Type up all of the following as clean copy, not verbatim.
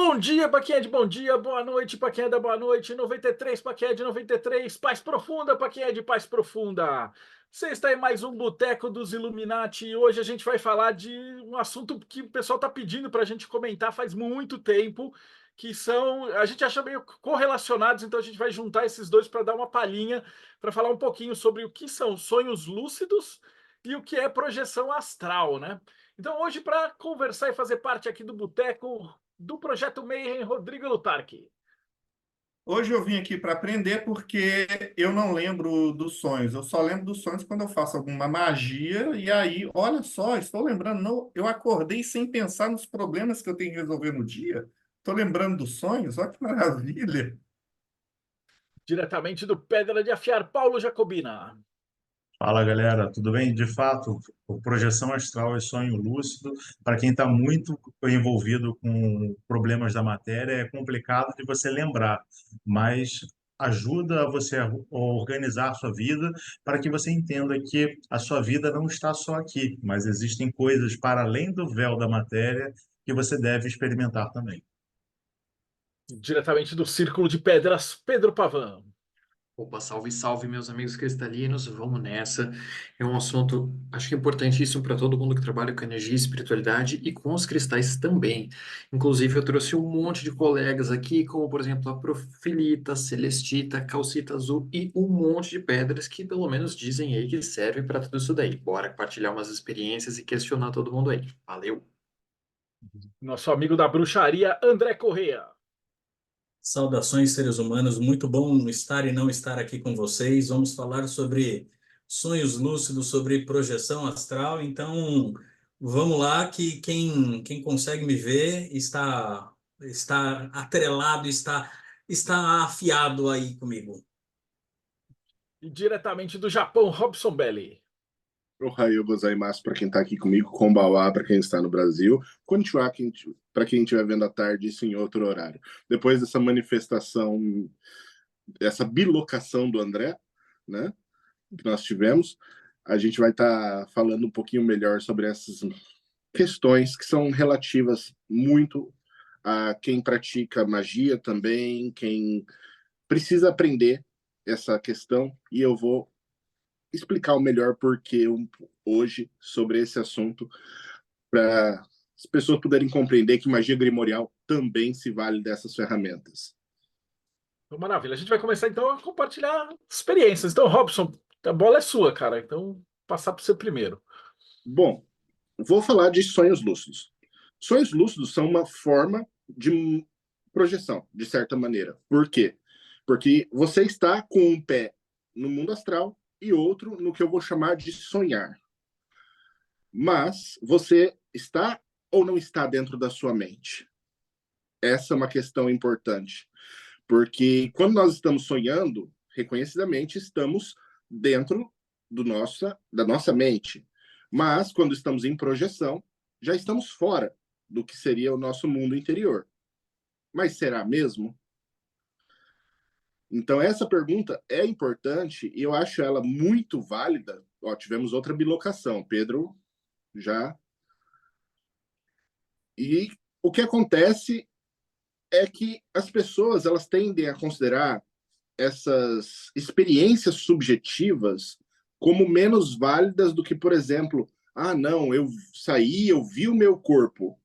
Bom dia para quem é de bom dia, boa noite para quem é da boa noite, 93 para quem é de 93, paz profunda para quem é de paz profunda. Você está em mais um Boteco dos Illuminati e hoje a gente vai falar de um assunto que o pessoal está pedindo para a gente comentar faz muito tempo, que são, a gente acha meio correlacionados, então a gente vai juntar esses dois para dar uma palhinha, para falar um pouquinho sobre o que são sonhos lúcidos e o que é projeção astral, né? Então hoje, para conversar e fazer parte aqui do Boteco do Projeto Mayhem, Rodrigo Lutarque. Hoje eu vim aqui para aprender porque eu não lembro dos sonhos. Eu só lembro dos sonhos quando eu faço alguma magia. E aí, olha só, estou lembrando, eu acordei sem pensar nos problemas que eu tenho que resolver no dia. Estou lembrando dos sonhos, olha que maravilha. Diretamente do Pedra de Afiar, Paulo Jacobina. Fala galera, tudo bem? De fato, projeção astral é sonho lúcido. Para quem está muito envolvido com problemas da matéria, é complicado de você lembrar, mas ajuda você a organizar a sua vida para que você entenda que a sua vida não está só aqui, mas existem coisas para além do véu da matéria que você deve experimentar também. Diretamente do Círculo de Pedras, Pedro Pavan. Opa, salve, salve, meus amigos cristalinos, vamos nessa. É um assunto, acho que importantíssimo para todo mundo que trabalha com energia e espiritualidade e com os cristais também. Inclusive, eu trouxe um monte de colegas aqui, como por exemplo a Profilita, Celestita, Calcita Azul e um monte de pedras que pelo menos dizem aí que servem para tudo isso daí. Bora compartilhar umas experiências e questionar todo mundo aí. Valeu! Nosso amigo da bruxaria, André Correa. Saudações, seres humanos. Muito bom estar e não estar aqui com vocês. Vamos falar sobre sonhos lúcidos, sobre projeção astral. Então, vamos lá, que quem consegue me ver está atrelado, está afiado aí comigo. E diretamente do Japão, Robson Belli. Ohayou gozaimasu para quem está aqui comigo, Konbawa para quem está no Brasil, Konnichiwa para quem estiver vendo à tarde, isso em outro horário. Depois dessa manifestação, essa bilocação do André, né, que nós tivemos, a gente vai estar falando um pouquinho melhor sobre essas questões que são relativas muito a quem pratica magia também, quem precisa aprender essa questão, e eu vou explicar o melhor porquê hoje sobre esse assunto, para as pessoas poderem compreender que magia grimorial também se vale dessas ferramentas. Então, maravilha. A gente vai começar então a compartilhar experiências. Então, Robson, a bola é sua, cara. Então, passar para você primeiro. Bom, vou falar de sonhos lúcidos. Sonhos lúcidos são uma forma de projeção, de certa maneira. Por quê? Porque você está com um pé no mundo astral e outro no que eu vou chamar de sonhar. Mas você está ou não está dentro da sua mente? Essa é uma questão importante, porque quando nós estamos sonhando, reconhecidamente estamos dentro da nossa mente. Mas quando estamos em projeção, já estamos fora do que seria o nosso mundo interior. Mas será mesmo? Então, essa pergunta é importante e eu acho ela muito válida. Ó, tivemos outra bilocação. Pedro já. E o que acontece é que as pessoas elas tendem a considerar essas experiências subjetivas como menos válidas do que, por exemplo, ah, não, eu saí, eu vi o meu corpo.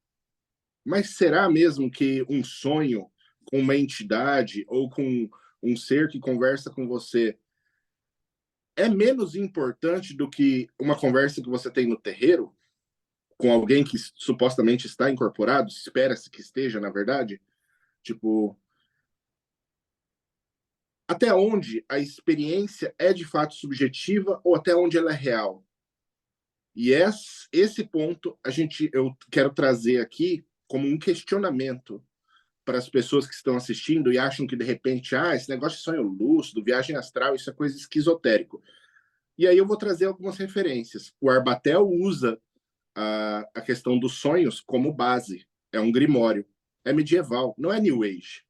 Mas será mesmo que um sonho com uma entidade ou com um ser que conversa com você é menos importante do que uma conversa que você tem no terreiro com alguém que supostamente está incorporado, espera-se que esteja, na verdade? Tipo, até onde a experiência é de fato subjetiva ou até onde ela é real? E esse ponto eu quero trazer aqui como um questionamento para as pessoas que estão assistindo e acham que de repente, esse negócio de sonho lúcido, viagem astral, isso é coisa esquizotérico. E aí eu vou trazer algumas referências. O Arbatel usa a questão dos sonhos como base. É um grimório. É medieval, não é New Age.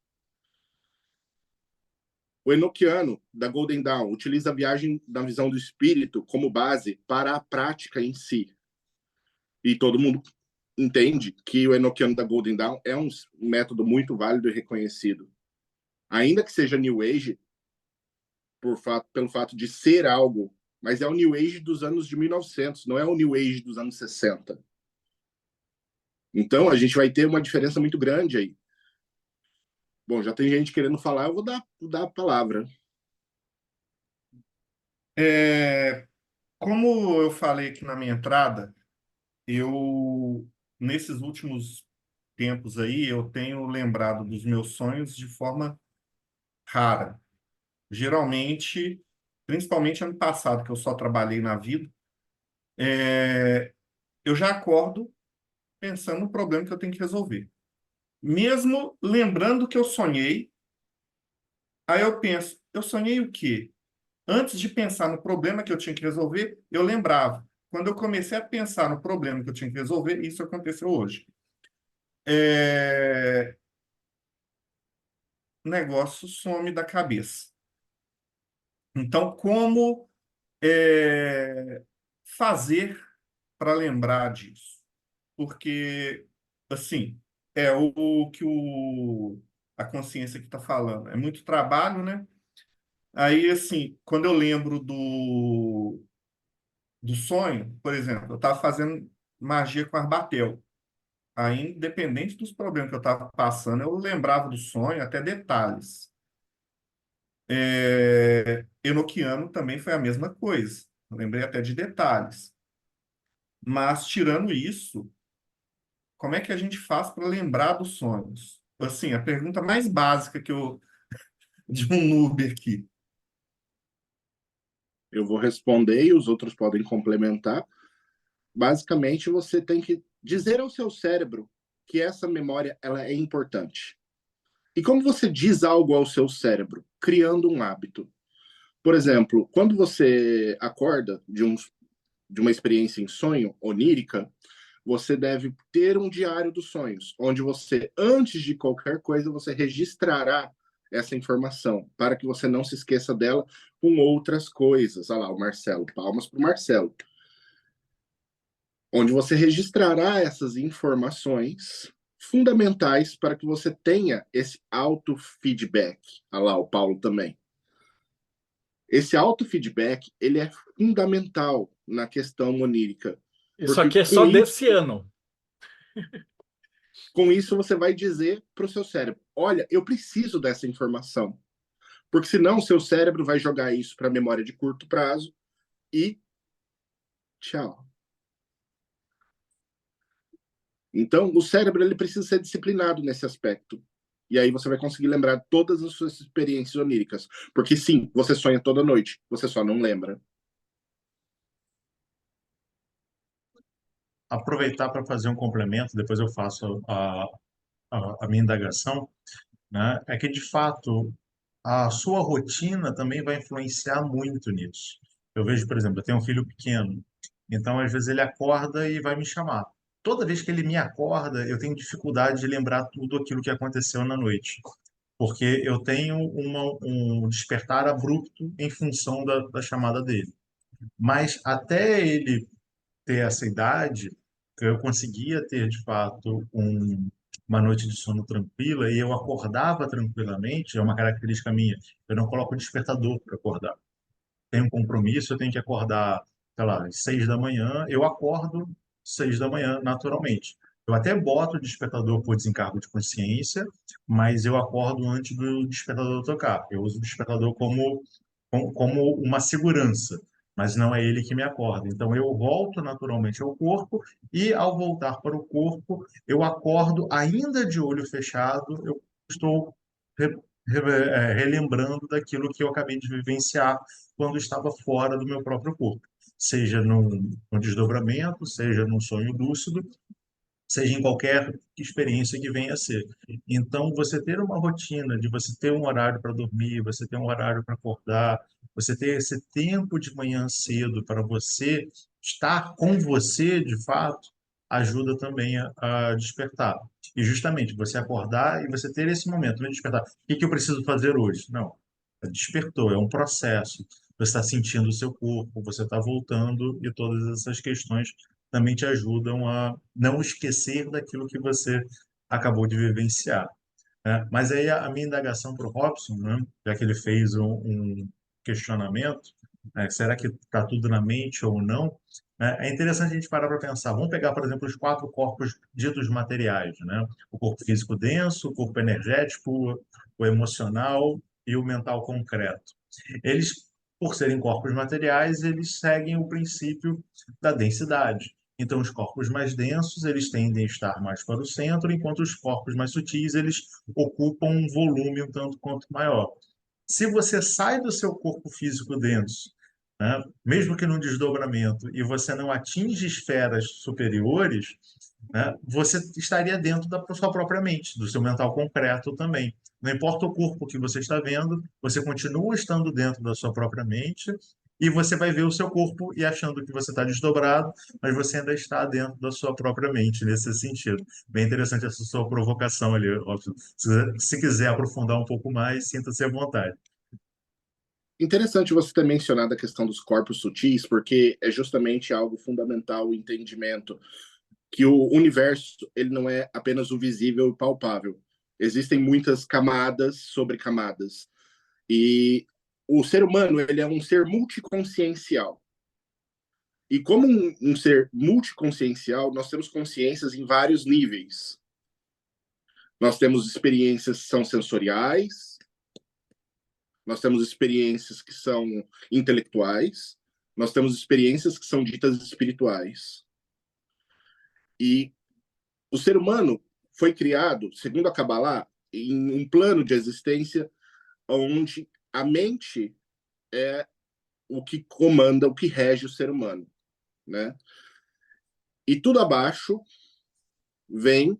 O Enochiano, da Golden Dawn, utiliza a viagem da visão do espírito como base para a prática em si. E todo mundo entende que o enoquiano da Golden Dawn é um método muito válido e reconhecido. Ainda que seja New Age, pelo fato de ser algo, mas é o New Age dos anos de 1900, não é o New Age dos anos 60. Então, a gente vai ter uma diferença muito grande aí. Bom, já tem gente querendo falar, eu vou dar a palavra. Como eu falei aqui na minha entrada, eu, nesses últimos tempos aí, eu tenho lembrado dos meus sonhos de forma rara. Geralmente, principalmente ano passado, que eu só trabalhei na vida, eu já acordo pensando no problema que eu tenho que resolver. Mesmo lembrando que eu sonhei, aí eu penso, eu sonhei o quê? Antes de pensar no problema que eu tinha que resolver, eu lembrava. Quando eu comecei a pensar no problema que eu tinha que resolver, isso aconteceu hoje. O negócio some da cabeça. Então, como fazer para lembrar disso? Porque, assim, é o que a consciência que está falando. É muito trabalho, né? Aí, assim, quando eu lembro do sonho, por exemplo, eu estava fazendo magia com Arbatel. Aí, independente dos problemas que eu estava passando, eu lembrava do sonho, até detalhes. Enoquiano também foi a mesma coisa. Eu lembrei até de detalhes. Mas, tirando isso, como é que a gente faz para lembrar dos sonhos? Assim, a pergunta mais básica de um noob aqui. Eu vou responder e os outros podem complementar. Basicamente, você tem que dizer ao seu cérebro que essa memória ela é importante. E como você diz algo ao seu cérebro? Criando um hábito. Por exemplo, quando você acorda de uma experiência em sonho onírica, você deve ter um diário dos sonhos, onde você, antes de qualquer coisa, você registrará essa informação, para que você não se esqueça dela com outras coisas. Olha lá, o Marcelo, palmas para o Marcelo. Onde você registrará essas informações fundamentais para que você tenha esse auto-feedback. Olha lá, o Paulo também. Esse auto-feedback, ele é fundamental na questão onírica. Isso aqui é só desse ano. Com isso, você vai dizer para o seu cérebro: olha, eu preciso dessa informação. Porque senão o seu cérebro vai jogar isso para a memória de curto prazo e tchau. Então, o cérebro ele precisa ser disciplinado nesse aspecto. E aí você vai conseguir lembrar todas as suas experiências oníricas. Porque sim, você sonha toda noite, você só não lembra. Aproveitar para fazer um complemento, depois eu faço a minha indagação, né? É que, de fato, a sua rotina também vai influenciar muito nisso. Eu vejo, por exemplo, eu tenho um filho pequeno, então às vezes ele acorda e vai me chamar. Toda vez que ele me acorda, eu tenho dificuldade de lembrar tudo aquilo que aconteceu na noite, porque eu tenho um despertar abrupto em função da chamada dele. Mas até ele ter essa idade, eu conseguia ter, de fato, uma noite de sono tranquila e eu acordava tranquilamente, é uma característica minha. Eu não coloco despertador para acordar. Tenho um compromisso, eu tenho que acordar, sei lá, às 6 da manhã, eu acordo 6 da manhã naturalmente. Eu até boto o despertador por desencargo de consciência, mas eu acordo antes do despertador tocar. Eu uso o despertador como uma segurança, mas não é ele que me acorda. Então eu volto naturalmente ao corpo e ao voltar para o corpo, eu acordo ainda de olho fechado, eu estou relembrando daquilo que eu acabei de vivenciar quando estava fora do meu próprio corpo, seja num desdobramento, seja num sonho lúcido, seja em qualquer experiência que venha a ser. Então, você ter uma rotina de você ter um horário para dormir, você ter um horário para acordar, você ter esse tempo de manhã cedo para você estar com você, de fato, ajuda também a despertar. E justamente você acordar e você ter esse momento de despertar. O que que eu preciso fazer hoje? Não, despertou, é um processo. Você está sentindo o seu corpo, você está voltando e todas essas questões também te ajudam a não esquecer daquilo que você acabou de vivenciar, né? Mas aí a minha indagação para o Robson, né, já que ele fez um questionamento, né, será que está tudo na mente ou não? Né? É interessante a gente parar para pensar. Vamos pegar, por exemplo, os quatro corpos ditos materiais, né? O corpo físico denso, o corpo energético, o emocional e o mental concreto. Eles, por serem corpos materiais, eles seguem o princípio da densidade. Então, os corpos mais densos, eles tendem a estar mais para o centro, enquanto os corpos mais sutis, eles ocupam um volume um tanto quanto maior. Se você sai do seu corpo físico denso, né, mesmo que num desdobramento, e você não atinge esferas superiores, né, você estaria dentro da sua própria mente, do seu mental concreto também. Não importa o corpo que você está vendo, você continua estando dentro da sua própria mente e você vai ver o seu corpo e achando que você está desdobrado, mas você ainda está dentro da sua própria mente nesse sentido. Bem interessante essa sua provocação ali, Robson. Se quiser aprofundar um pouco mais, sinta-se à vontade. Interessante você ter mencionado a questão dos corpos sutis, porque é justamente algo fundamental o entendimento que o universo ele não é apenas o visível e palpável. Existem muitas camadas sobre camadas. E o ser humano ele é um ser multiconsciencial. E como um ser multiconsciencial, nós temos consciências em vários níveis. Nós temos experiências que são sensoriais, nós temos experiências que são intelectuais, nós temos experiências que são ditas espirituais. E o ser humano foi criado, segundo a Kabbalah, em um plano de existência onde a mente é o que comanda, o que rege o ser humano, né? E tudo abaixo vem,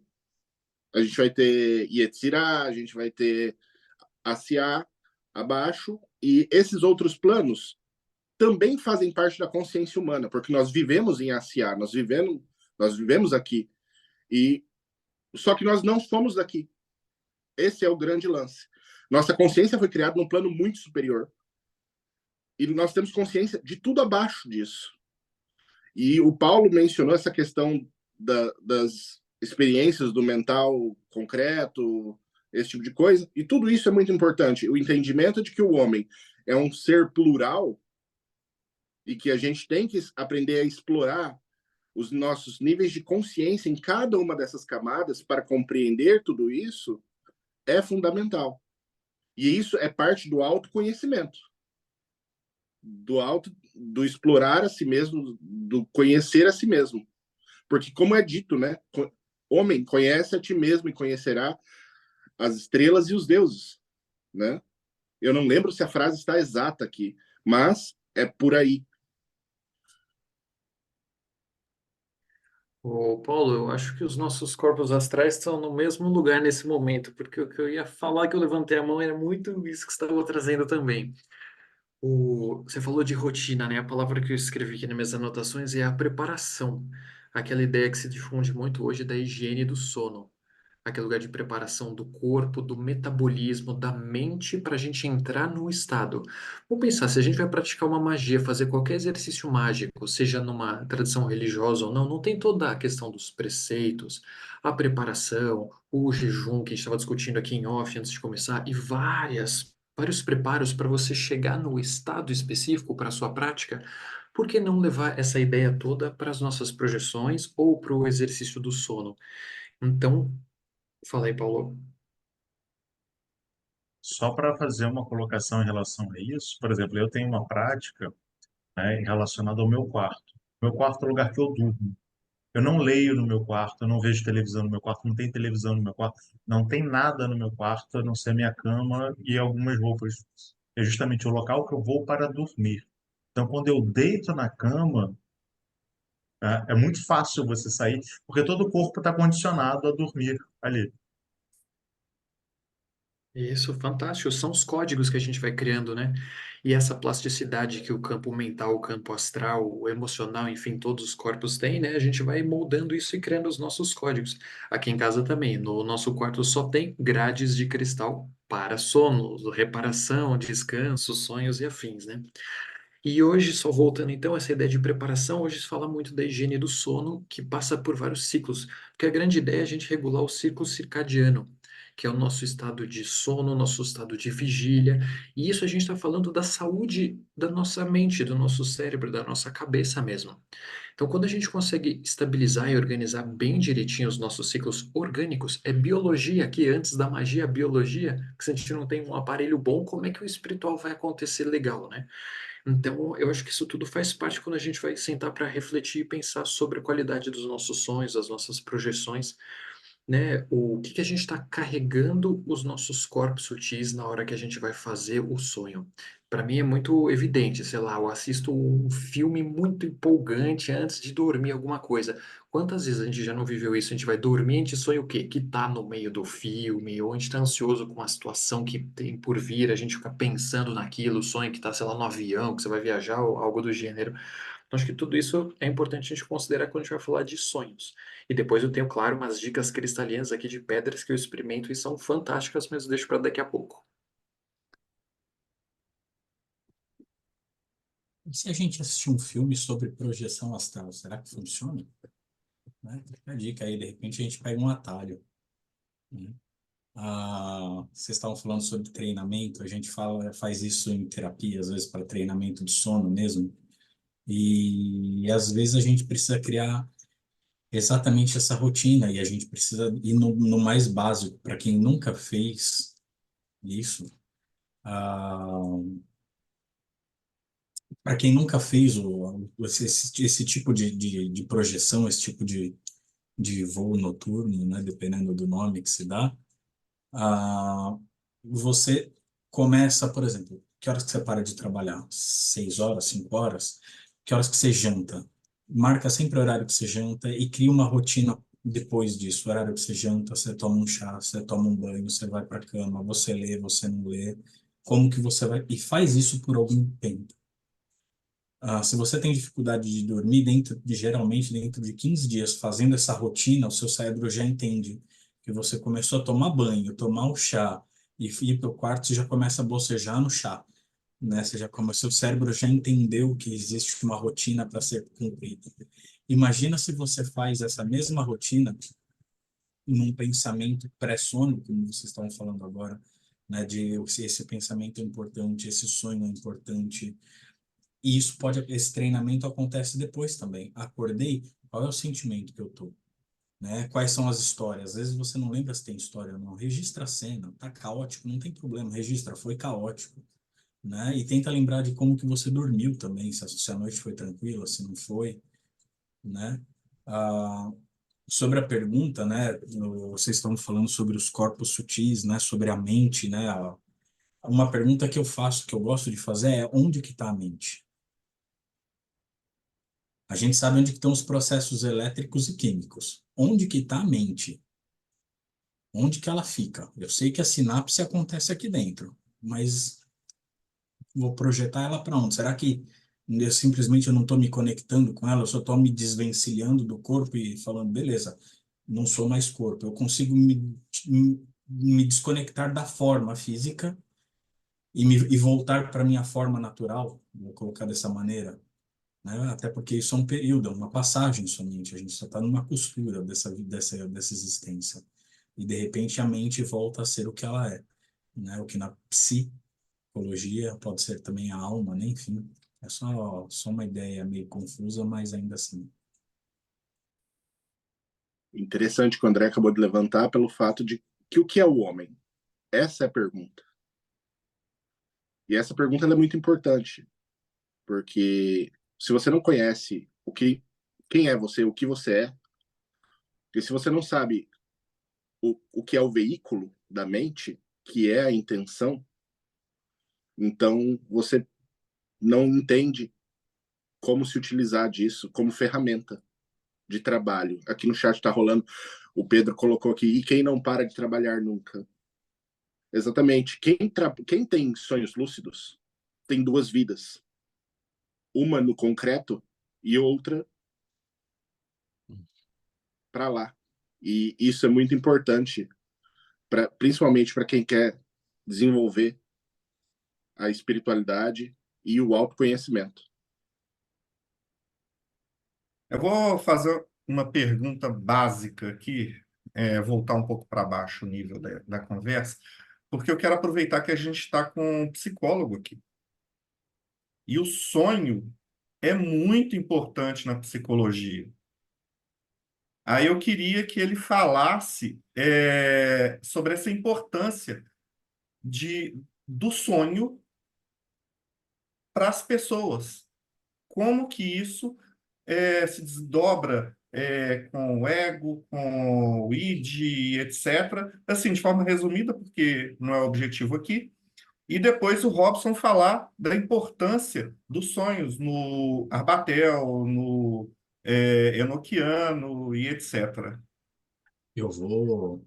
a gente vai ter Yetzirah, a gente vai ter Asiá abaixo, e esses outros planos também fazem parte da consciência humana, porque nós vivemos em Asiá, nós vivemos aqui, e só que nós não somos daqui. Esse é o grande lance. Nossa consciência foi criada num plano muito superior, e nós temos consciência de tudo abaixo disso. E o Paulo mencionou essa questão das experiências do mental concreto, esse tipo de coisa, e tudo isso é muito importante. O entendimento de que o homem é um ser plural e que a gente tem que aprender a explorar os nossos níveis de consciência em cada uma dessas camadas para compreender tudo isso é fundamental. E isso é parte do autoconhecimento, do explorar a si mesmo, do conhecer a si mesmo. Porque, como é dito, né? Homem, conhece a ti mesmo e conhecerá as estrelas e os deuses, né? Eu não lembro se a frase está exata aqui, mas é por aí. Ô, Paulo, eu acho que os nossos corpos astrais estão no mesmo lugar nesse momento, porque o que eu ia falar que eu levantei a mão era muito isso que você estava trazendo também. Você falou de rotina, né? A palavra que eu escrevi aqui nas minhas anotações é a preparação. Aquela ideia que se difunde muito hoje da higiene do sono. Aquele lugar de preparação do corpo, do metabolismo, da mente para a gente entrar no estado. Vamos pensar, se a gente vai praticar uma magia, fazer qualquer exercício mágico, seja numa tradição religiosa ou não, não tem toda a questão dos preceitos, a preparação, o jejum que a gente estava discutindo aqui em off antes de começar, e vários preparos para você chegar no estado específico para a sua prática. Por que não levar essa ideia toda para as nossas projeções ou para o exercício do sono? Então, fala aí, Paulo. Só para fazer uma colocação em relação a isso, por exemplo, eu tenho uma prática, né, relacionada ao meu quarto. Meu quarto é o lugar que eu durmo. Eu não leio no meu quarto, eu não vejo televisão no meu quarto, não tem televisão no meu quarto, não tem nada no meu quarto, a não ser minha cama e algumas roupas. É justamente o local que eu vou para dormir. Então, quando eu deito na cama, é muito fácil você sair, porque todo o corpo está condicionado a dormir ali. Isso, fantástico. São os códigos que a gente vai criando, né? E essa plasticidade que o campo mental, o campo astral, o emocional, enfim, todos os corpos têm, né? A gente vai moldando isso e criando os nossos códigos. Aqui em casa também. No nosso quarto só tem grades de cristal para sono, reparação, descanso, sonhos e afins, né? E hoje, só voltando então, essa ideia de preparação, hoje se fala muito da higiene do sono, que passa por vários ciclos, porque a grande ideia é a gente regular o ciclo circadiano, que é o nosso estado de sono, nosso estado de vigília, e isso a gente está falando da saúde da nossa mente, do nosso cérebro, da nossa cabeça mesmo. Então, quando a gente consegue estabilizar e organizar bem direitinho os nossos ciclos orgânicos, é biologia aqui, antes da magia, a biologia, que se a gente não tem um aparelho bom, como é que o espiritual vai acontecer legal, né? Então, eu acho que isso tudo faz parte quando a gente vai sentar para refletir e pensar sobre a qualidade dos nossos sonhos, das nossas projeções, né? O que que a gente está carregando os nossos corpos sutis na hora que a gente vai fazer o sonho. Para mim é muito evidente, sei lá, eu assisto um filme muito empolgante antes de dormir alguma coisa. Quantas vezes a gente já não viveu isso? A gente vai dormir, a gente sonha o quê? Que tá no meio do filme, ou a gente tá ansioso com uma situação que tem por vir, a gente fica pensando naquilo, sonha que tá, sei lá, no avião, que você vai viajar, ou algo do gênero. Então, acho que tudo isso é importante a gente considerar quando a gente vai falar de sonhos. E depois eu tenho, claro, umas dicas cristalinas aqui de pedras que eu experimento e são fantásticas, mas eu deixo para daqui a pouco. E se a gente assistir um filme sobre projeção astral, será que funciona? Né? Fica a dica aí, de repente a gente pega um atalho, né? Vocês estavam falando sobre treinamento, a gente faz isso em terapia, às vezes para treinamento de sono mesmo, e às vezes a gente precisa criar exatamente essa rotina, e a gente precisa ir no mais básico, para quem nunca fez isso, para quem nunca fez esse tipo de projeção, esse tipo de voo noturno, né, dependendo do nome que se dá, você começa, por exemplo, que horas que você para de trabalhar? 6 horas, 5 horas? Que horas que você janta? Marca sempre o horário que você janta e cria uma rotina depois disso. O horário que você janta, você toma um chá, você toma um banho, você vai para a cama, você lê, você não lê. Como que você vai... E faz isso por algum tempo. Se você tem dificuldade de dormir, geralmente dentro de 15 dias, fazendo essa rotina, o seu cérebro já entende que você começou a tomar banho, tomar um chá e ir para o quarto, você já começa a bocejar no chá, né? Você já começou, o cérebro já entendeu que existe uma rotina para ser cumprida. Imagina se você faz essa mesma rotina num pensamento pré-sono, como vocês estão falando agora, né? De se esse pensamento é importante, esse sonho é importante, e esse treinamento acontece depois também. Acordei, qual é o sentimento que eu tô? Né? Quais são as histórias? Às vezes você não lembra se tem história ou não. Registra a cena, tá caótico, não tem problema. Registra, foi caótico, né? E tenta lembrar de como que você dormiu também, se a noite foi tranquila, se não foi, né? Ah, sobre a pergunta, né? Vocês estão falando sobre os corpos sutis, né? Sobre a mente, né? Uma pergunta que eu faço, que eu gosto de fazer é: onde que está a mente? A gente sabe onde que estão os processos elétricos e químicos. Onde que está a mente? Onde que ela fica? Eu sei que a sinapse acontece aqui dentro, mas vou projetar ela para onde? Será que eu não estou me conectando com ela, eu só estou me desvencilhando do corpo e falando, beleza, não sou mais corpo. Eu consigo me desconectar da forma física e voltar para minha forma natural, vou colocar dessa maneira, né? Até porque isso é um período, é uma passagem somente, a gente só está numa costura dessa existência. E, de repente, a mente volta a ser o que ela é, né? O que na psicologia pode ser também a alma, né? Enfim, é só uma ideia meio confusa, mas ainda assim. Interessante que o André acabou de levantar pelo fato de que o que é o homem? Essa é a pergunta. E essa pergunta ela é muito importante, porque se você não conhece quem é você, o que você é, e se você não sabe o que é o veículo da mente, que é a intenção, então você não entende como se utilizar disso como ferramenta de trabalho. Aqui no chat está rolando, o Pedro colocou aqui, e quem não para de trabalhar nunca? Exatamente. Quem tem sonhos lúcidos tem duas vidas. Uma no concreto e outra para lá. E isso é muito importante, principalmente para quem quer desenvolver a espiritualidade e o autoconhecimento. Eu vou fazer uma pergunta básica aqui, voltar um pouco para baixo o nível da conversa, porque eu quero aproveitar que a gente está com um psicólogo aqui. E o sonho é muito importante na psicologia. Aí eu queria que ele falasse sobre essa importância do sonho para as pessoas. Como que isso se desdobra com o ego, com o id, etc. Assim, de forma resumida, porque não é o objetivo aqui. E depois o Robson falar da importância dos sonhos no Arbatel, no Enochiano e etc. Eu vou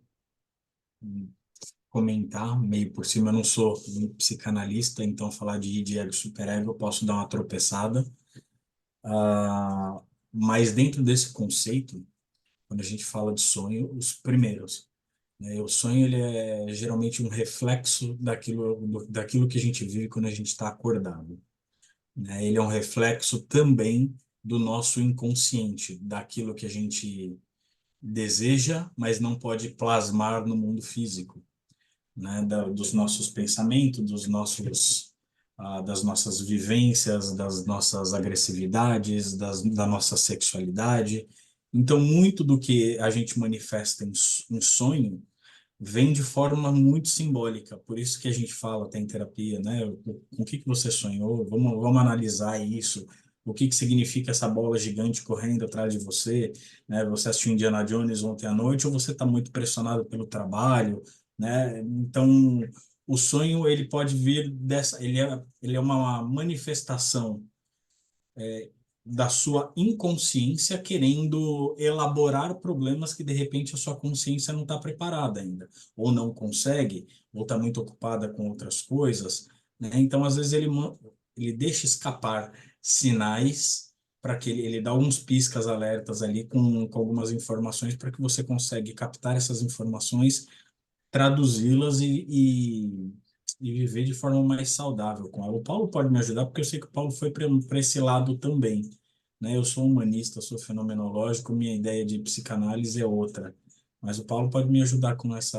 comentar meio por cima, eu não sou um psicanalista, então falar de id, ego, superego, eu posso dar uma tropeçada. Mas dentro desse conceito, quando a gente fala de sonho, os primeiros, né, o sonho ele é geralmente um reflexo daquilo que a gente vive quando a gente está acordado, né? Ele é um reflexo também do nosso inconsciente, daquilo que a gente deseja, mas não pode plasmar no mundo físico, né, dos nossos pensamentos, das nossas vivências, das nossas agressividades, da nossa sexualidade. Então, muito do que a gente manifesta em sonho vem de forma muito simbólica. Por isso que a gente fala, tem terapia, né? Com o que que você sonhou? Vamos analisar isso. O que que significa essa bola gigante correndo atrás de você, né? Você assistiu Indiana Jones ontem à noite ou você está muito pressionado pelo trabalho, né? Então, o sonho ele pode vir ele é uma manifestação da sua inconsciência querendo elaborar problemas que de repente a sua consciência não está preparada ainda, ou não consegue, ou está muito ocupada com outras coisas, né? Então, às vezes, ele deixa escapar sinais para que ele dá uns piscas alertas ali com algumas informações para que você consegue captar essas informações, traduzi-las e viver de forma mais saudável com ela. O Paulo pode me ajudar, porque eu sei que o Paulo foi para esse lado também, né? Eu sou humanista, sou fenomenológico, minha ideia de psicanálise é outra, mas o Paulo pode me ajudar com esse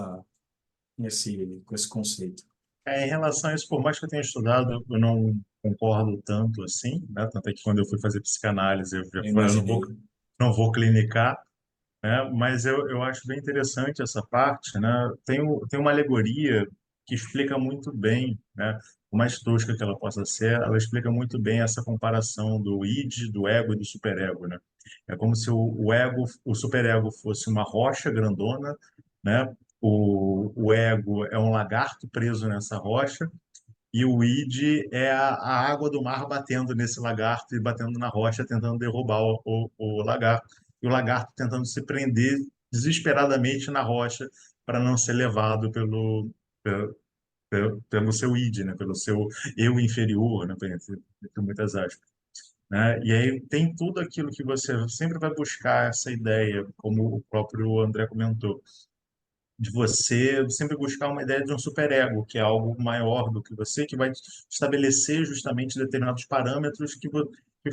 conceito. Em relação a isso, por mais que eu tenha estudado, eu não concordo tanto assim, né? Tanto é que quando eu fui fazer psicanálise, eu já Eu falei, eu imaginei. não vou clinicar, né? Mas eu acho bem interessante essa parte, né? Tem uma alegoria que explica muito bem, né? Por mais tosca que ela possa ser, ela explica muito bem essa comparação do id, do ego e do superego, né? É como se o ego, o superego fosse uma rocha grandona, né? O ego é um lagarto preso nessa rocha e o id é a água do mar batendo nesse lagarto e batendo na rocha, tentando derrubar o lagarto. E o lagarto tentando se prender desesperadamente na rocha para não ser levado pelo seu id, né? Pelo seu eu inferior, né? Entre muitas aspas. Né? E aí tem tudo aquilo que você sempre vai buscar essa ideia, como o próprio André comentou de você sempre buscar uma ideia de um superego, que é algo maior do que você, que vai estabelecer justamente determinados parâmetros que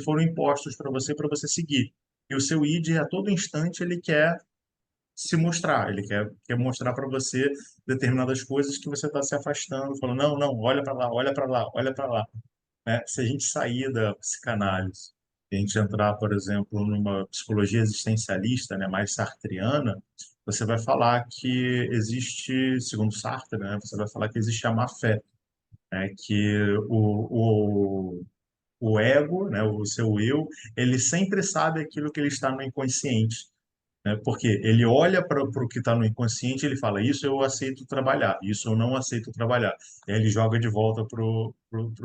foram impostos para você seguir. E o seu id, a todo instante, ele quer se mostrar, ele quer mostrar para você determinadas coisas que você está se afastando, falando, não, não, olha para lá, olha para lá, olha para lá, né? Se a gente sair da psicanálise, a gente entrar, por exemplo, numa psicologia existencialista, né, mais sartreana, você vai falar que existe, segundo Sartre, né, você vai falar que existe a má-fé, né, que o ego, né, o seu eu, ele sempre sabe aquilo que ele está no inconsciente, né? Porque ele olha para o que está no inconsciente e ele fala, isso eu aceito trabalhar, isso eu não aceito trabalhar. E aí ele joga de volta pro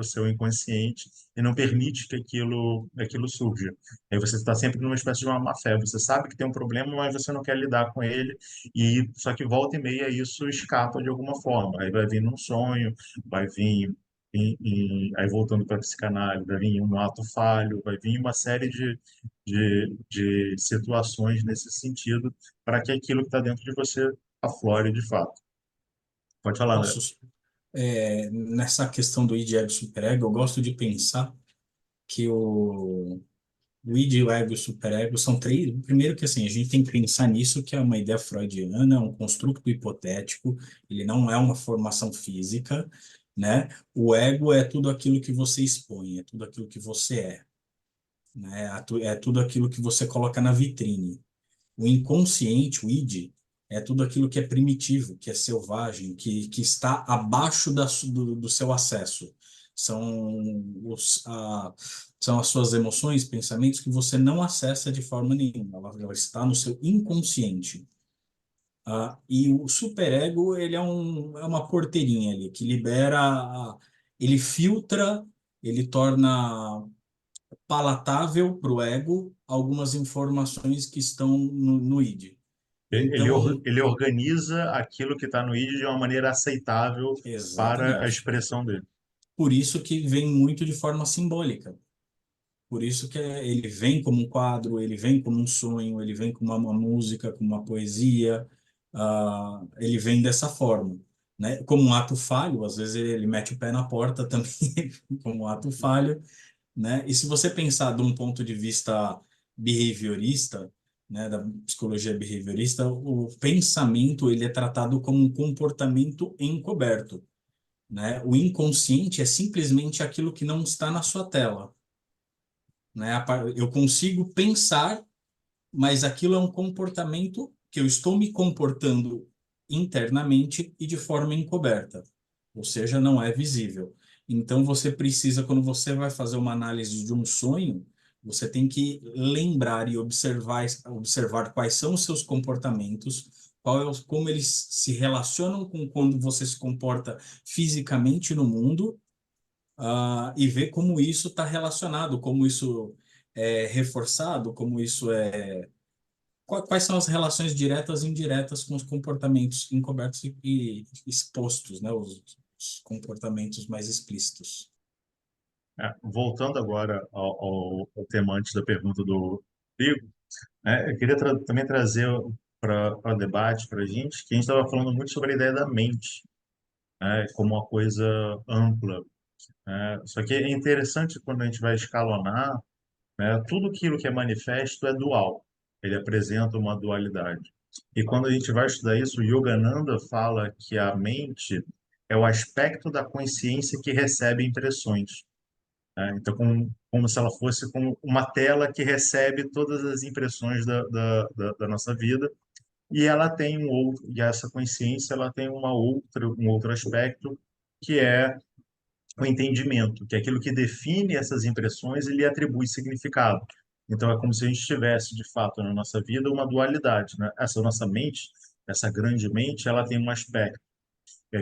seu inconsciente e não permite que aquilo surja. Aí você está sempre numa espécie de uma má-fé. Você sabe que tem um problema, mas você não quer lidar com ele. E só que volta e meia isso escapa de alguma forma. Aí vai vir num sonho, vai vir aí voltando para a psicanálise, vai vir um ato falho, vai vir uma série de situações nesse sentido para que aquilo que está dentro de você aflore de fato. Pode falar, André. Posso, nessa questão do id, ego, superego, eu gosto de pensar que o id, o ego e o superego são três. Primeiro que assim, a gente tem que pensar nisso, que é uma ideia freudiana, é um construto hipotético, ele não é uma formação física, né? O ego é tudo aquilo que você expõe, é tudo aquilo que você é, né? É tudo aquilo que você coloca na vitrine. O inconsciente, o id, é tudo aquilo que é primitivo, que é selvagem, que está abaixo do seu acesso. São são as suas emoções, pensamentos que você não acessa de forma nenhuma. Ela está no seu inconsciente. E o superego, ele é uma porteirinha ali, que ele filtra, ele torna palatável para o ego algumas informações que estão no id. Então, Ele organiza aquilo que está no ID de uma maneira aceitável para a exatamente. expressão dele. Por isso que vem muito de forma simbólica. Por isso que ele vem como um quadro, ele vem como um sonho, ele vem como uma música, como uma poesia, ele vem dessa forma, né? Como um ato falho, às vezes ele mete o pé na porta também, como um ato falho, né? E se você pensar de um ponto de vista behaviorista, né, da psicologia behaviorista, o pensamento ele é tratado como um comportamento encoberto, né? O inconsciente é simplesmente aquilo que não está na sua tela, né? Eu consigo pensar, mas aquilo é um comportamento que eu estou me comportando internamente e de forma encoberta, ou seja, não é visível. Então você precisa, quando você vai fazer uma análise de um sonho, você tem que lembrar e observar quais são os seus comportamentos, como eles se relacionam com quando você se comporta fisicamente no mundo, e ver como isso está relacionado, como isso é reforçado, como isso é. Quais são as relações diretas e indiretas com os comportamentos encobertos e expostos, né? Os comportamentos mais explícitos. Voltando agora ao tema antes da pergunta do Rodrigo, né, eu queria também trazer para debate para a gente, que a gente estava falando muito sobre a ideia da mente, né, como uma coisa ampla, né? Só que é interessante quando a gente vai escalonar, né, tudo aquilo que é manifesto é dual, ele apresenta uma dualidade. E quando a gente vai estudar isso, o Yogananda fala que a mente é o aspecto da consciência que recebe impressões, né? Então, como se ela fosse como uma tela que recebe todas as impressões da nossa vida, e ela tem e essa consciência, ela tem um outro aspecto, que é o entendimento, que é aquilo que define essas impressões e lhe atribui significado. Então, é como se a gente tivesse, de fato, na nossa vida, uma dualidade, né? Essa nossa mente, essa grande mente, ela tem um aspecto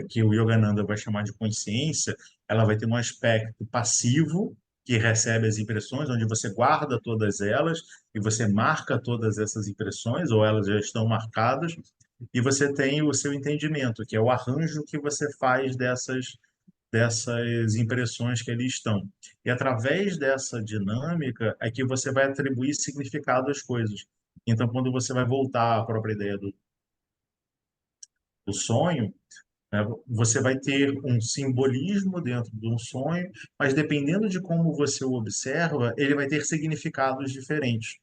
que o Yogananda vai chamar de consciência, ela vai ter um aspecto passivo, que recebe as impressões, onde você guarda todas elas e você marca todas essas impressões, ou elas já estão marcadas, e você tem o seu entendimento, que é o arranjo que você faz dessas impressões que ali estão. E através dessa dinâmica é que você vai atribuir significado às coisas. Então, quando você vai voltar à própria ideia do sonho, né, você vai ter um simbolismo dentro de um sonho, mas dependendo de como você o observa, ele vai ter significados diferentes.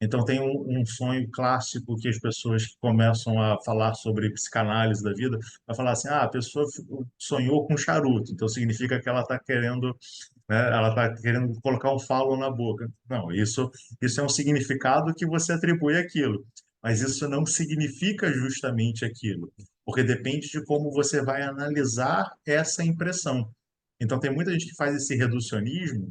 Então, tem um sonho clássico que as pessoas que começam a falar sobre psicanálise da vida, vai falar assim, a pessoa sonhou com charuto, então significa que ela está querendo, né, ela está querendo colocar um falo na boca. Não, isso é um significado que você atribui àquilo, mas isso não significa justamente aquilo, porque depende de como você vai analisar essa impressão. Então, tem muita gente que faz esse reducionismo,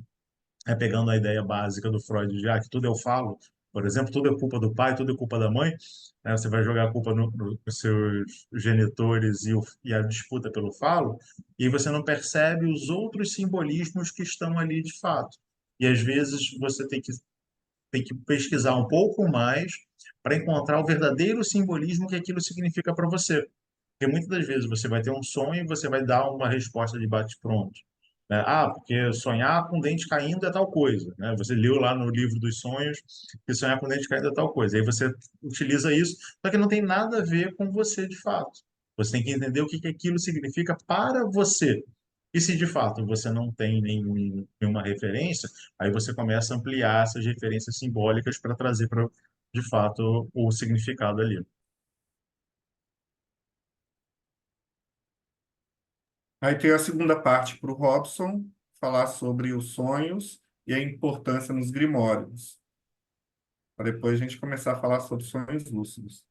pegando a ideia básica do Freud, já que tudo eu falo, por exemplo, tudo é culpa do pai, tudo é culpa da mãe, né? Você vai jogar a culpa nos seus genitores e a disputa pelo falo, e você não percebe os outros simbolismos que estão ali de fato. E às vezes você tem que pesquisar um pouco mais para encontrar o verdadeiro simbolismo que aquilo significa para você. Porque muitas das vezes você vai ter um sonho e você vai dar uma resposta de bate-pronto, né? Porque sonhar com dente caindo é tal coisa, né? Você leu lá no livro dos sonhos que sonhar com dente caindo é tal coisa. Aí você utiliza isso, só que não tem nada a ver com você de fato. Você tem que entender o que que aquilo significa para você. E se de fato você não tem nenhuma referência, aí você começa a ampliar essas referências simbólicas para trazer para, de fato, o significado ali. Aí tem a segunda parte para o Robson, falar sobre os sonhos e a importância nos grimórios, para depois a gente começar a falar sobre sonhos lúcidos.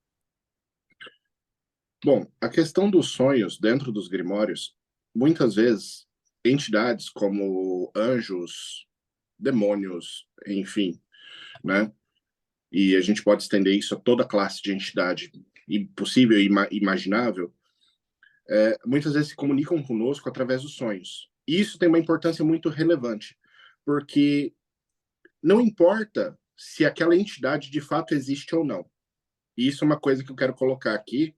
Bom, a questão dos sonhos dentro dos grimórios, muitas vezes, entidades como anjos, demônios, enfim, né? E a gente pode estender isso a toda classe de entidade possível e imaginável, muitas vezes se comunicam conosco através dos sonhos. E isso tem uma importância muito relevante, porque não importa se aquela entidade de fato existe ou não. E isso é uma coisa que eu quero colocar aqui,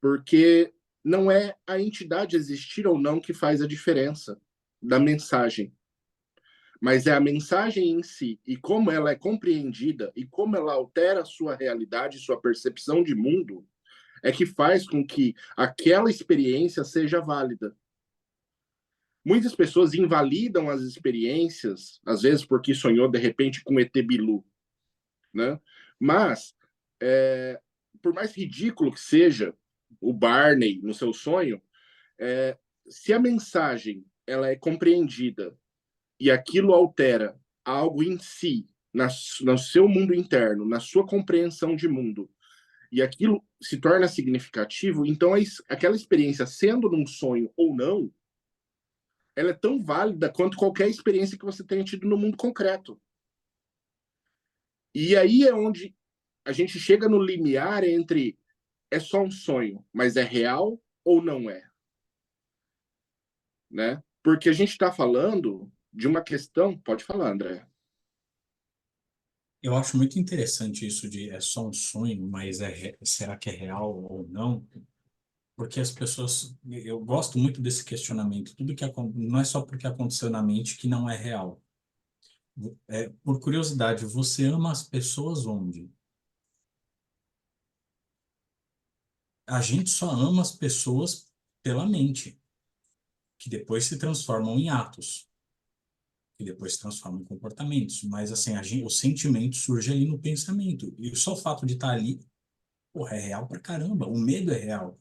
porque não é a entidade existir ou não que faz a diferença da mensagem, mas é a mensagem em si e como ela é compreendida e como ela altera a sua realidade, sua percepção de mundo, é que faz com que aquela experiência seja válida. Muitas pessoas invalidam as experiências, às vezes porque sonhou de repente com ET Bilu, né? Mas, por mais ridículo que seja o Barney no seu sonho, se a mensagem ela é compreendida e aquilo altera algo em si, no seu mundo interno, na sua compreensão de mundo, e aquilo se torna significativo, então aquela experiência, sendo num sonho ou não, ela é tão válida quanto qualquer experiência que você tenha tido no mundo concreto. E aí é onde a gente chega no limiar entre é só um sonho, mas é real ou não é, né? Porque a gente está falando de uma questão. Pode falar, André. Eu acho muito interessante isso de é só um sonho, mas será que é real ou não? Porque as pessoas, eu gosto muito desse questionamento. Tudo que não é só porque aconteceu na mente que não é real. Por curiosidade, você ama as pessoas onde? A gente só ama as pessoas pela mente, que depois se transformam em atos, que depois se transformam em comportamentos. Mas assim, o sentimento surge ali no pensamento. E só o fato de estar ali, porra, é real pra caramba. O medo é real,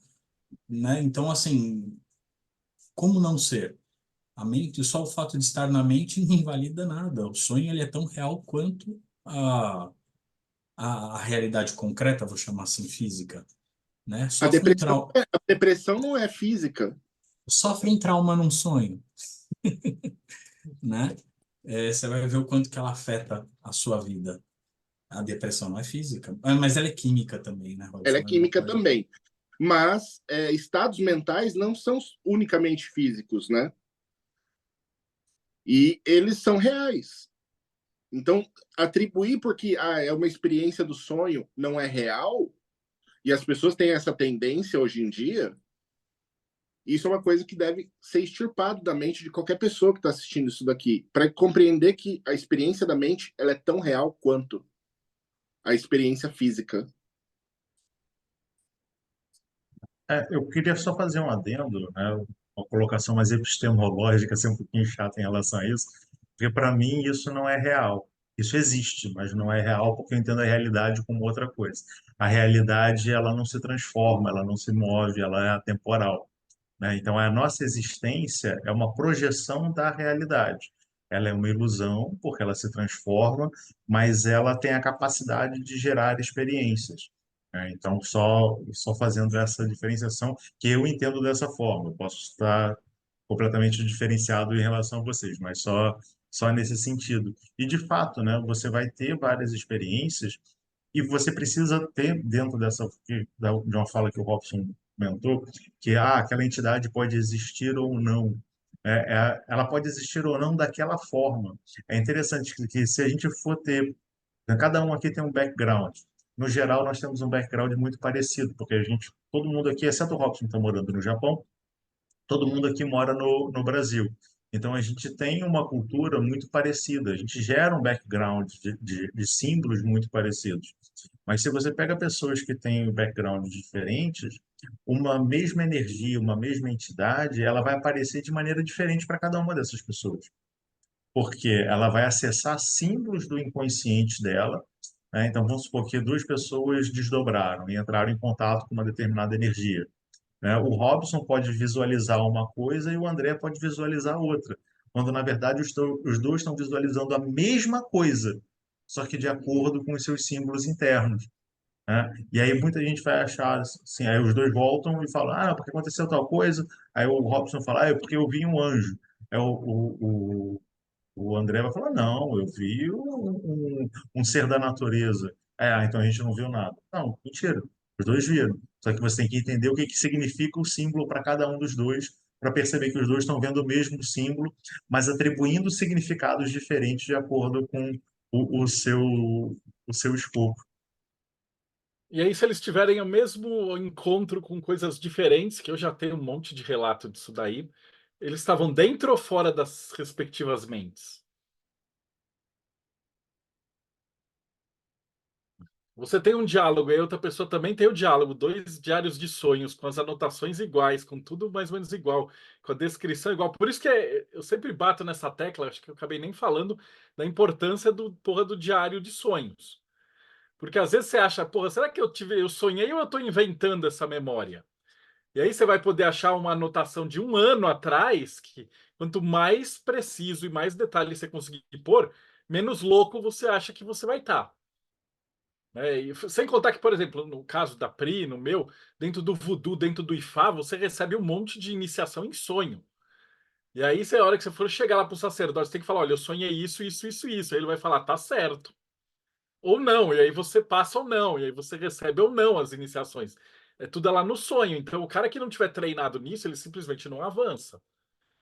né? Então, assim, como não ser? A mente, só o fato de estar na mente não invalida nada. O sonho ele é tão real quanto a realidade concreta, vou chamar assim, física, né? A depressão não é física. Sofre um trauma num sonho, né? Você vai ver o quanto que ela afeta a sua vida. A depressão não é física, mas ela é química também, né, Ela Robson? é É uma química coisa. também. Mas estados mentais não são unicamente físicos, né? E eles são reais. Então, atribuir porque é uma experiência do sonho não é real, e as pessoas têm essa tendência hoje em dia, isso é uma coisa que deve ser extirpado da mente de qualquer pessoa que está assistindo isso daqui, para compreender que a experiência da mente ela é tão real quanto a experiência física. Eu queria só fazer um adendo, né, uma colocação mais epistemológica, ser um pouquinho chata em relação a isso, porque para mim isso não é real. Isso existe, mas não é real porque eu entendo a realidade como outra coisa. A realidade, ela não se transforma, ela não se move, ela é atemporal, né? Então, a nossa existência é uma projeção da realidade. Ela é uma ilusão porque ela se transforma, mas ela tem a capacidade de gerar experiências, né? Então, só fazendo essa diferenciação, que eu entendo dessa forma. Eu posso estar completamente diferenciado em relação a vocês, mas só nesse sentido. E, de fato, né, você vai ter várias experiências e você precisa ter dentro de uma fala que o Robson comentou, que aquela entidade pode existir ou não. Ela pode existir ou não daquela forma. É interessante que se a gente for ter, né, cada um aqui tem um background. No geral, nós temos um background muito parecido, porque todo mundo aqui, exceto o Robson que está morando no Japão, todo mundo aqui mora no Brasil. Então, a gente tem uma cultura muito parecida, a gente gera um background de símbolos muito parecidos. Mas se você pega pessoas que têm backgrounds diferentes, uma mesma energia, uma mesma entidade, ela vai aparecer de maneira diferente para cada uma dessas pessoas. Porque ela vai acessar símbolos do inconsciente dela, né? Então, vamos supor que duas pessoas desdobraram e entraram em contato com uma determinada energia, né? O Robson pode visualizar uma coisa e o André pode visualizar outra, quando na verdade os dois estão visualizando a mesma coisa, só que de acordo com os seus símbolos internos, né? E aí muita gente vai achar assim, aí os dois voltam e falam, ah, porque aconteceu tal coisa, aí o Robson fala, ah, é porque eu vi um anjo. É o André vai falar, não, eu vi um ser da natureza. Então a gente não viu nada. Não, mentira. Os dois viram. Só que você tem que entender o que, que significa o símbolo para cada um dos dois, para perceber que os dois estão vendo o mesmo símbolo, mas atribuindo significados diferentes de acordo com o seu escopo. E aí, se eles tiverem o mesmo encontro com coisas diferentes, que eu já tenho um monte de relato disso daí, eles estavam dentro ou fora das respectivas mentes? Você tem um diálogo e a outra pessoa também tem o diálogo, dois diários de sonhos, com as anotações iguais, com tudo mais ou menos igual, com a descrição igual. Por isso que eu sempre bato nessa tecla, acho que eu acabei nem falando da importância do porra do diário de sonhos. Porque às vezes você acha, porra, será que eu sonhei ou eu estou inventando essa memória? E aí você vai poder achar uma anotação de um ano atrás, que quanto mais preciso e mais detalhe você conseguir pôr, menos louco você acha que você vai estar. E sem contar que, por exemplo, no caso da Pri, no meu, dentro do Voodoo, dentro do Ifá, você recebe um monte de iniciação em sonho. E aí, a hora que você for chegar lá para o sacerdote, você tem que falar: olha, eu sonhei isso, isso, isso, isso. Aí ele vai falar: tá certo. Ou não. E aí você passa ou não. E aí você recebe ou não as iniciações. É tudo lá no sonho. Então, o cara que não tiver treinado nisso, ele simplesmente não avança.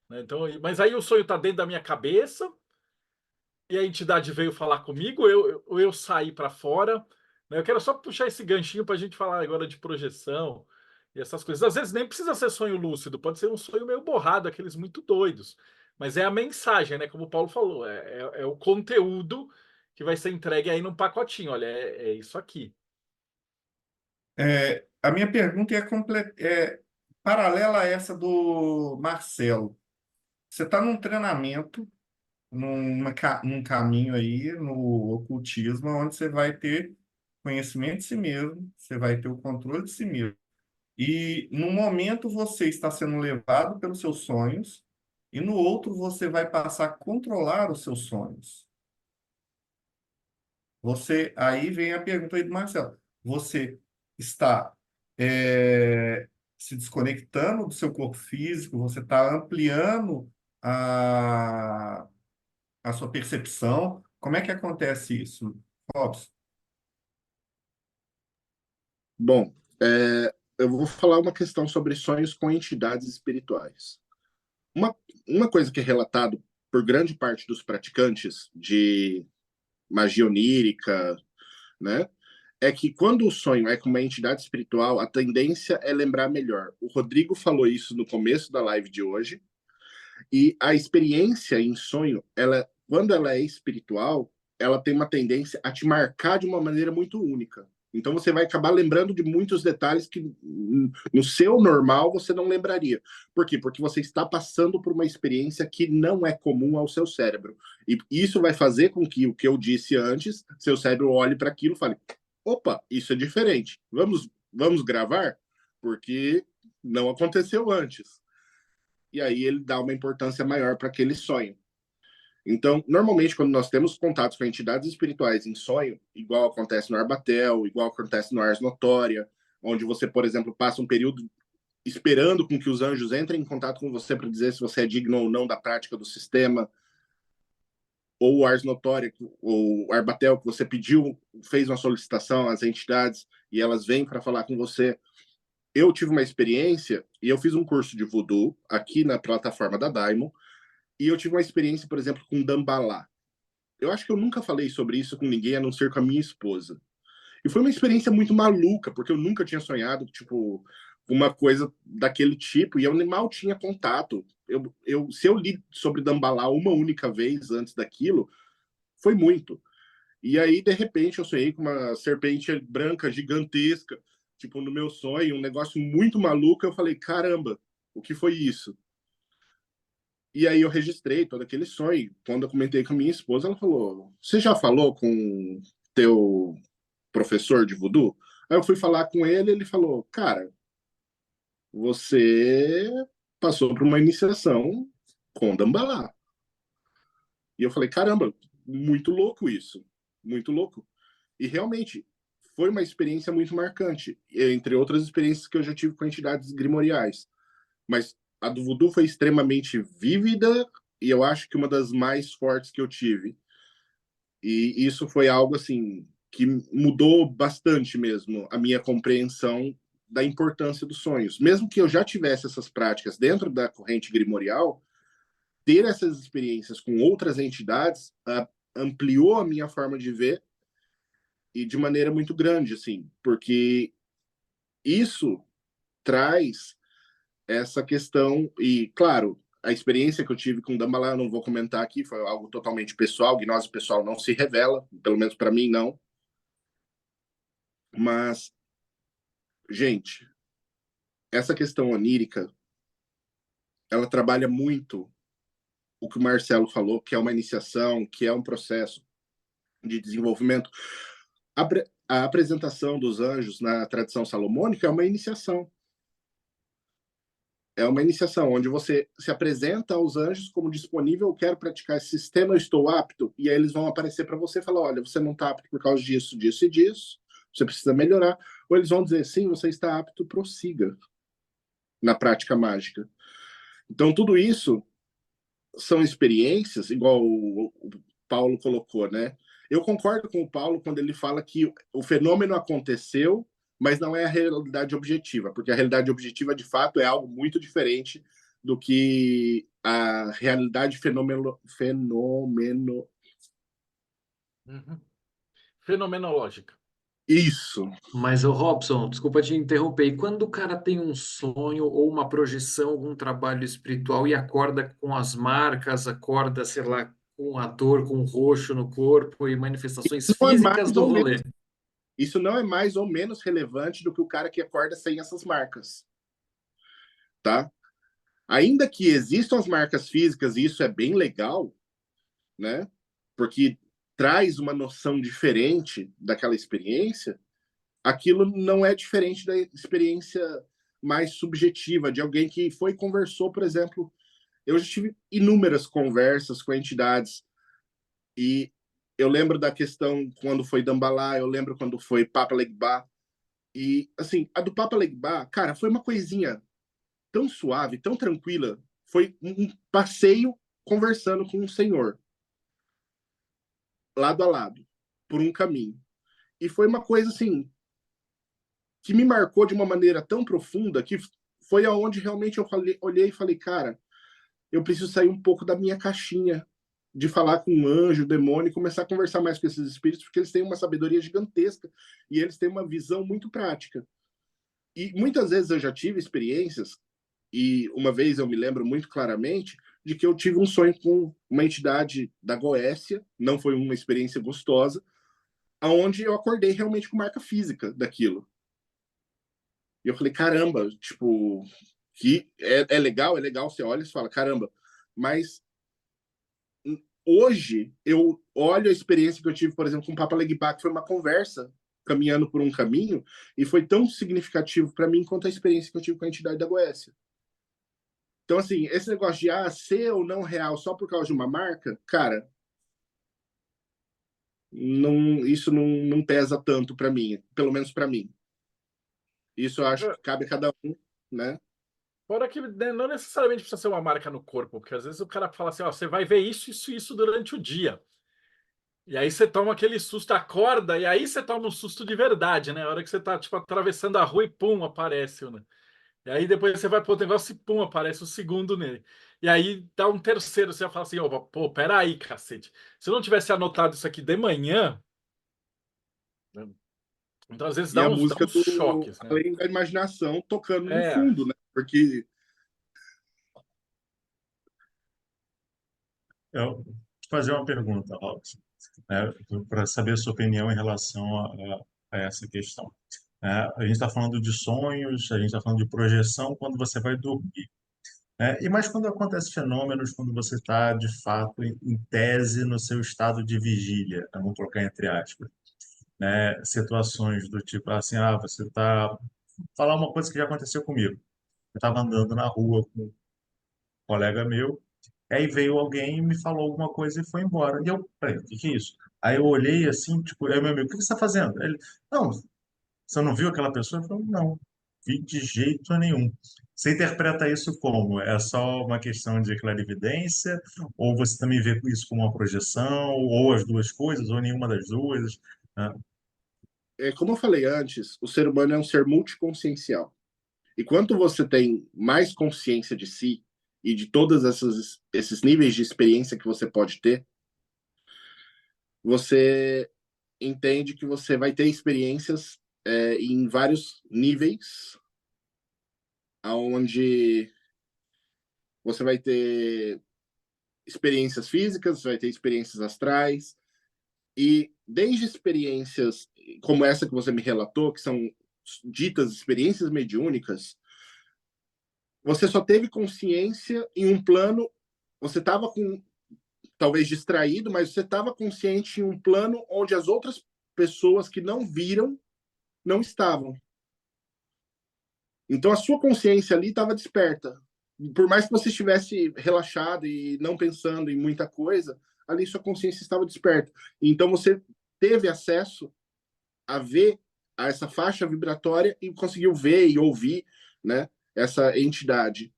Né? Então, mas aí o sonho está dentro da minha cabeça e a entidade veio falar comigo, eu saí para fora. Né? Eu quero só puxar esse ganchinho para a gente falar agora de projeção e essas coisas. Às vezes nem precisa ser sonho lúcido, pode ser um sonho meio borrado, aqueles muito doidos. Mas é a mensagem, né? Como o Paulo falou, é o conteúdo que vai ser entregue aí num pacotinho. Olha, é isso aqui. A minha pergunta é paralela a essa do Marcelo. Você está num treinamento, num caminho aí, no ocultismo, onde você vai ter conhecimento de si mesmo, você vai ter o controle de si mesmo. E no momento você está sendo levado pelos seus sonhos, e no outro você vai passar a controlar os seus sonhos. Aí vem a pergunta aí do Marcelo. Você está se desconectando do seu corpo físico, você está ampliando a, a sua percepção. Como é que acontece isso, Robson? Bom, eu vou falar uma questão sobre sonhos com entidades espirituais. Uma, uma coisa que é relatado por grande parte dos praticantes de magia onírica, né, é que quando o sonho é com uma entidade espiritual, a tendência é lembrar melhor. O Rodrigo falou isso no começo da live de hoje, e a experiência em sonho, quando ela é espiritual, ela tem uma tendência a te marcar de uma maneira muito única. Então você vai acabar lembrando de muitos detalhes que no seu normal você não lembraria. Por quê? Porque você está passando por uma experiência que não é comum ao seu cérebro. E isso vai fazer com que o que eu disse antes, seu cérebro olhe para aquilo e fale: opa, isso é diferente. Vamos gravar? Porque não aconteceu antes. E aí ele dá uma importância maior para aquele sonho. Então, normalmente, quando nós temos contatos com entidades espirituais em sonho, igual acontece no Arbatel, igual acontece no Ars Notória, onde você, por exemplo, passa um período esperando com que os anjos entrem em contato com você para dizer se você é digno ou não da prática do sistema, ou o Ars Notória, ou o Arbatel, que você pediu, fez uma solicitação às entidades e elas vêm para falar com você. Eu tive uma experiência, e eu fiz um curso de voodoo aqui na plataforma da Daimon, e eu tive uma experiência, por exemplo, com Dambalá. Eu acho que eu nunca falei sobre isso com ninguém, a não ser com a minha esposa. E foi uma experiência muito maluca, porque eu nunca tinha sonhado, tipo, uma coisa daquele tipo, e eu mal tinha contato. se eu li sobre Dambalá uma única vez antes daquilo, foi muito. E aí, de repente, eu sonhei com uma serpente branca gigantesca, tipo, no meu sonho, um negócio muito maluco. Eu falei, caramba, o que foi isso? E aí eu registrei todo aquele sonho. Quando eu comentei com a minha esposa, ela falou, você já falou com teu professor de voodoo? Aí eu fui falar com ele, ele falou, cara, você passou por uma iniciação com Dambalá. E eu falei, caramba, muito louco isso, muito louco. E realmente foi uma experiência muito marcante, entre outras experiências que eu já tive com entidades grimoriais. Mas a do voodoo foi extremamente vívida e eu acho que uma das mais fortes que eu tive. E isso foi algo assim que mudou bastante mesmo a minha compreensão da importância dos sonhos. Mesmo que eu já tivesse essas práticas dentro da corrente grimorial, ter essas experiências com outras entidades ampliou a minha forma de ver e de maneira muito grande, assim, porque isso traz essa questão e, claro, a experiência que eu tive com Dambalá, eu não vou comentar aqui, foi algo totalmente pessoal, gnose pessoal não se revela, pelo menos para mim não, mas, gente, essa questão onírica, ela trabalha muito o que o Marcelo falou, que é uma iniciação, que é um processo de desenvolvimento. A apresentação dos anjos na tradição salomônica é uma iniciação. É uma iniciação onde você se apresenta aos anjos como disponível, eu quero praticar esse sistema, eu estou apto, e aí eles vão aparecer para você e falar, olha, você não está apto por causa disso, disso e disso, você precisa melhorar. Ou eles vão dizer, sim, você está apto, prossiga na prática mágica. Então, tudo isso são experiências, igual o Paulo colocou, né? Eu concordo com o Paulo quando ele fala que o fenômeno aconteceu, mas não é a realidade objetiva, porque a realidade objetiva, de fato, é algo muito diferente do que a realidade Uhum. Fenomenológica. Isso. Mas, ô Robson, desculpa te interromper. E quando o cara tem um sonho ou uma projeção, algum trabalho espiritual e acorda com as marcas, acorda, sei lá, com a dor, com o roxo no corpo e manifestações Não é físicas mais do ou rolê? menos, isso não é mais ou menos relevante do que o cara que acorda sem essas marcas, tá? Ainda que existam as marcas físicas, e isso é bem legal, né? Porque traz uma noção diferente daquela experiência, aquilo não é diferente da experiência mais subjetiva de alguém que foi e conversou, por exemplo. Eu já tive inúmeras conversas com entidades e eu lembro da questão quando foi Dambalá, eu lembro quando foi Papa Legba. E, assim, a do Papa Legba, cara, foi uma coisinha tão suave, tão tranquila. Foi um passeio conversando com um senhor, lado a lado, por um caminho. E foi uma coisa, assim, que me marcou de uma maneira tão profunda que foi aonde realmente eu olhei e falei, cara, eu preciso sair um pouco da minha caixinha de falar com um anjo, demônio, e começar a conversar mais com esses espíritos, porque eles têm uma sabedoria gigantesca e eles têm uma visão muito prática. E muitas vezes eu já tive experiências, e uma vez eu me lembro muito claramente de que eu tive um sonho com uma entidade da Goécia, não foi uma experiência gostosa, aonde eu acordei realmente com marca física daquilo. E eu falei, caramba, tipo, que é legal, você olha e fala, caramba, mas hoje eu olho a experiência que eu tive, por exemplo, com o Papa Legba, que foi uma conversa caminhando por um caminho, e foi tão significativo para mim quanto a experiência que eu tive com a entidade da Goécia. Então, assim, esse negócio de ser ou não real só por causa de uma marca, cara, isso não pesa tanto para mim, pelo menos para mim. Isso eu acho que cabe a cada um, né? Fora que né, não necessariamente precisa ser uma marca no corpo, porque às vezes o cara fala assim, ó, você vai ver isso, isso, isso durante o dia. E aí você toma aquele susto, acorda, e aí você toma um susto de verdade, né? A hora que você tá, tipo, atravessando a rua e pum, aparece, né? E aí depois você vai pro negócio e pum, aparece o segundo nele. E aí dá um terceiro, você vai falar assim, ó, pô, peraí, cacete. Se eu não tivesse anotado isso aqui de manhã, né? Então às vezes E a dá música uns choques, né? Além da Imaginação tocando no É, fundo, né? Porque eu te fazer uma pergunta, Robson, para saber a sua opinião em relação a essa questão. A gente está falando de sonhos, a gente está falando de projeção quando você vai dormir. E mais quando acontecem fenômenos, quando você está, de fato, em tese no seu estado de vigília, vamos colocar entre aspas, né? Situações do tipo assim, você está... Falar uma coisa que já aconteceu comigo. Eu estava andando na rua com um colega meu, aí veio alguém e me falou alguma coisa e foi embora. E eu, peraí, o que que é isso? Aí eu olhei assim, tipo, aí meu amigo, o que que você está fazendo? Ele, não, você não viu aquela pessoa? Eu falei, não, vi de jeito nenhum. Você interpreta isso como? É só uma questão de clarividência? Ou você também vê isso como uma projeção? Ou as duas coisas? Ou nenhuma das duas? Ah, Como eu falei antes, o ser humano é um ser multiconsciencial. E quanto você tem mais consciência de si e de todos esses níveis de experiência que você pode ter, você entende que você vai ter experiências em vários níveis, onde você vai ter experiências físicas, vai ter experiências astrais, e desde experiências como essa que você me relatou, que são ditas experiências mediúnicas, você só teve consciência em um plano, você estava com talvez distraído, mas você estava consciente em um plano onde as outras pessoas que não viram não estavam. Então a sua consciência ali estava desperta. Por mais que você estivesse relaxado e não pensando em muita coisa, ali sua consciência estava desperta. Então você teve acesso a ver a essa faixa vibratória e conseguiu ver e ouvir, né, essa entidade.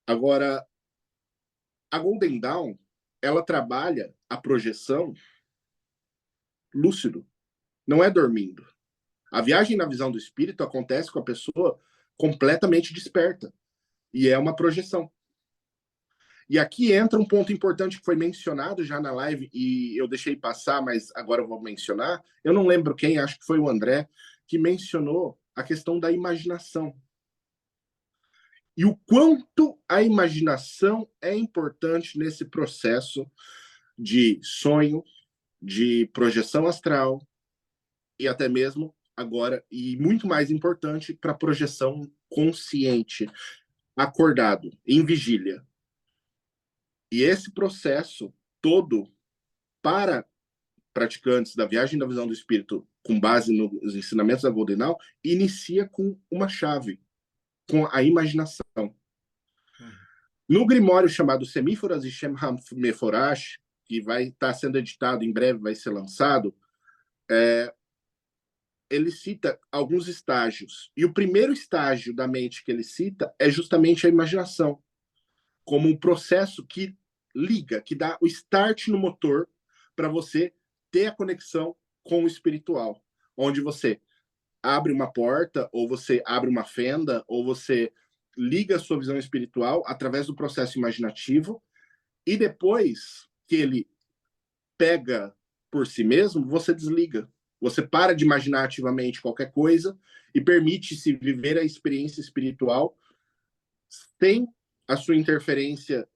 Agora, a Golden Dawn, ela trabalha a projeção lúcido, não é dormindo. A viagem na visão do espírito acontece com a pessoa completamente desperta. E é uma projeção. E aqui entra um ponto importante que foi mencionado já na live e eu deixei passar, mas agora eu vou mencionar. Eu não lembro quem, acho que foi o André, que mencionou a questão da imaginação. E o quanto a imaginação é importante nesse processo de sonho, de projeção astral e até mesmo agora, e muito mais importante, para projeção consciente, acordado, em vigília. E esse processo todo, para praticantes da viagem da visão do espírito, com base nos ensinamentos da Golden Dawn, inicia com uma chave, com a imaginação. No grimório chamado Semíforas e Shemham Meforash, que vai estar sendo editado em breve, vai ser lançado, ele cita alguns estágios. E o primeiro estágio da mente que ele cita é justamente a imaginação, como um processo que liga, que dá o start no motor para você ter a conexão com o espiritual, onde você abre uma porta, ou você abre uma fenda, ou você liga a sua visão espiritual através do processo imaginativo, e depois que ele pega por si mesmo, você desliga. Você para de imaginar ativamente qualquer coisa e permite-se viver a experiência espiritual sem a sua interferência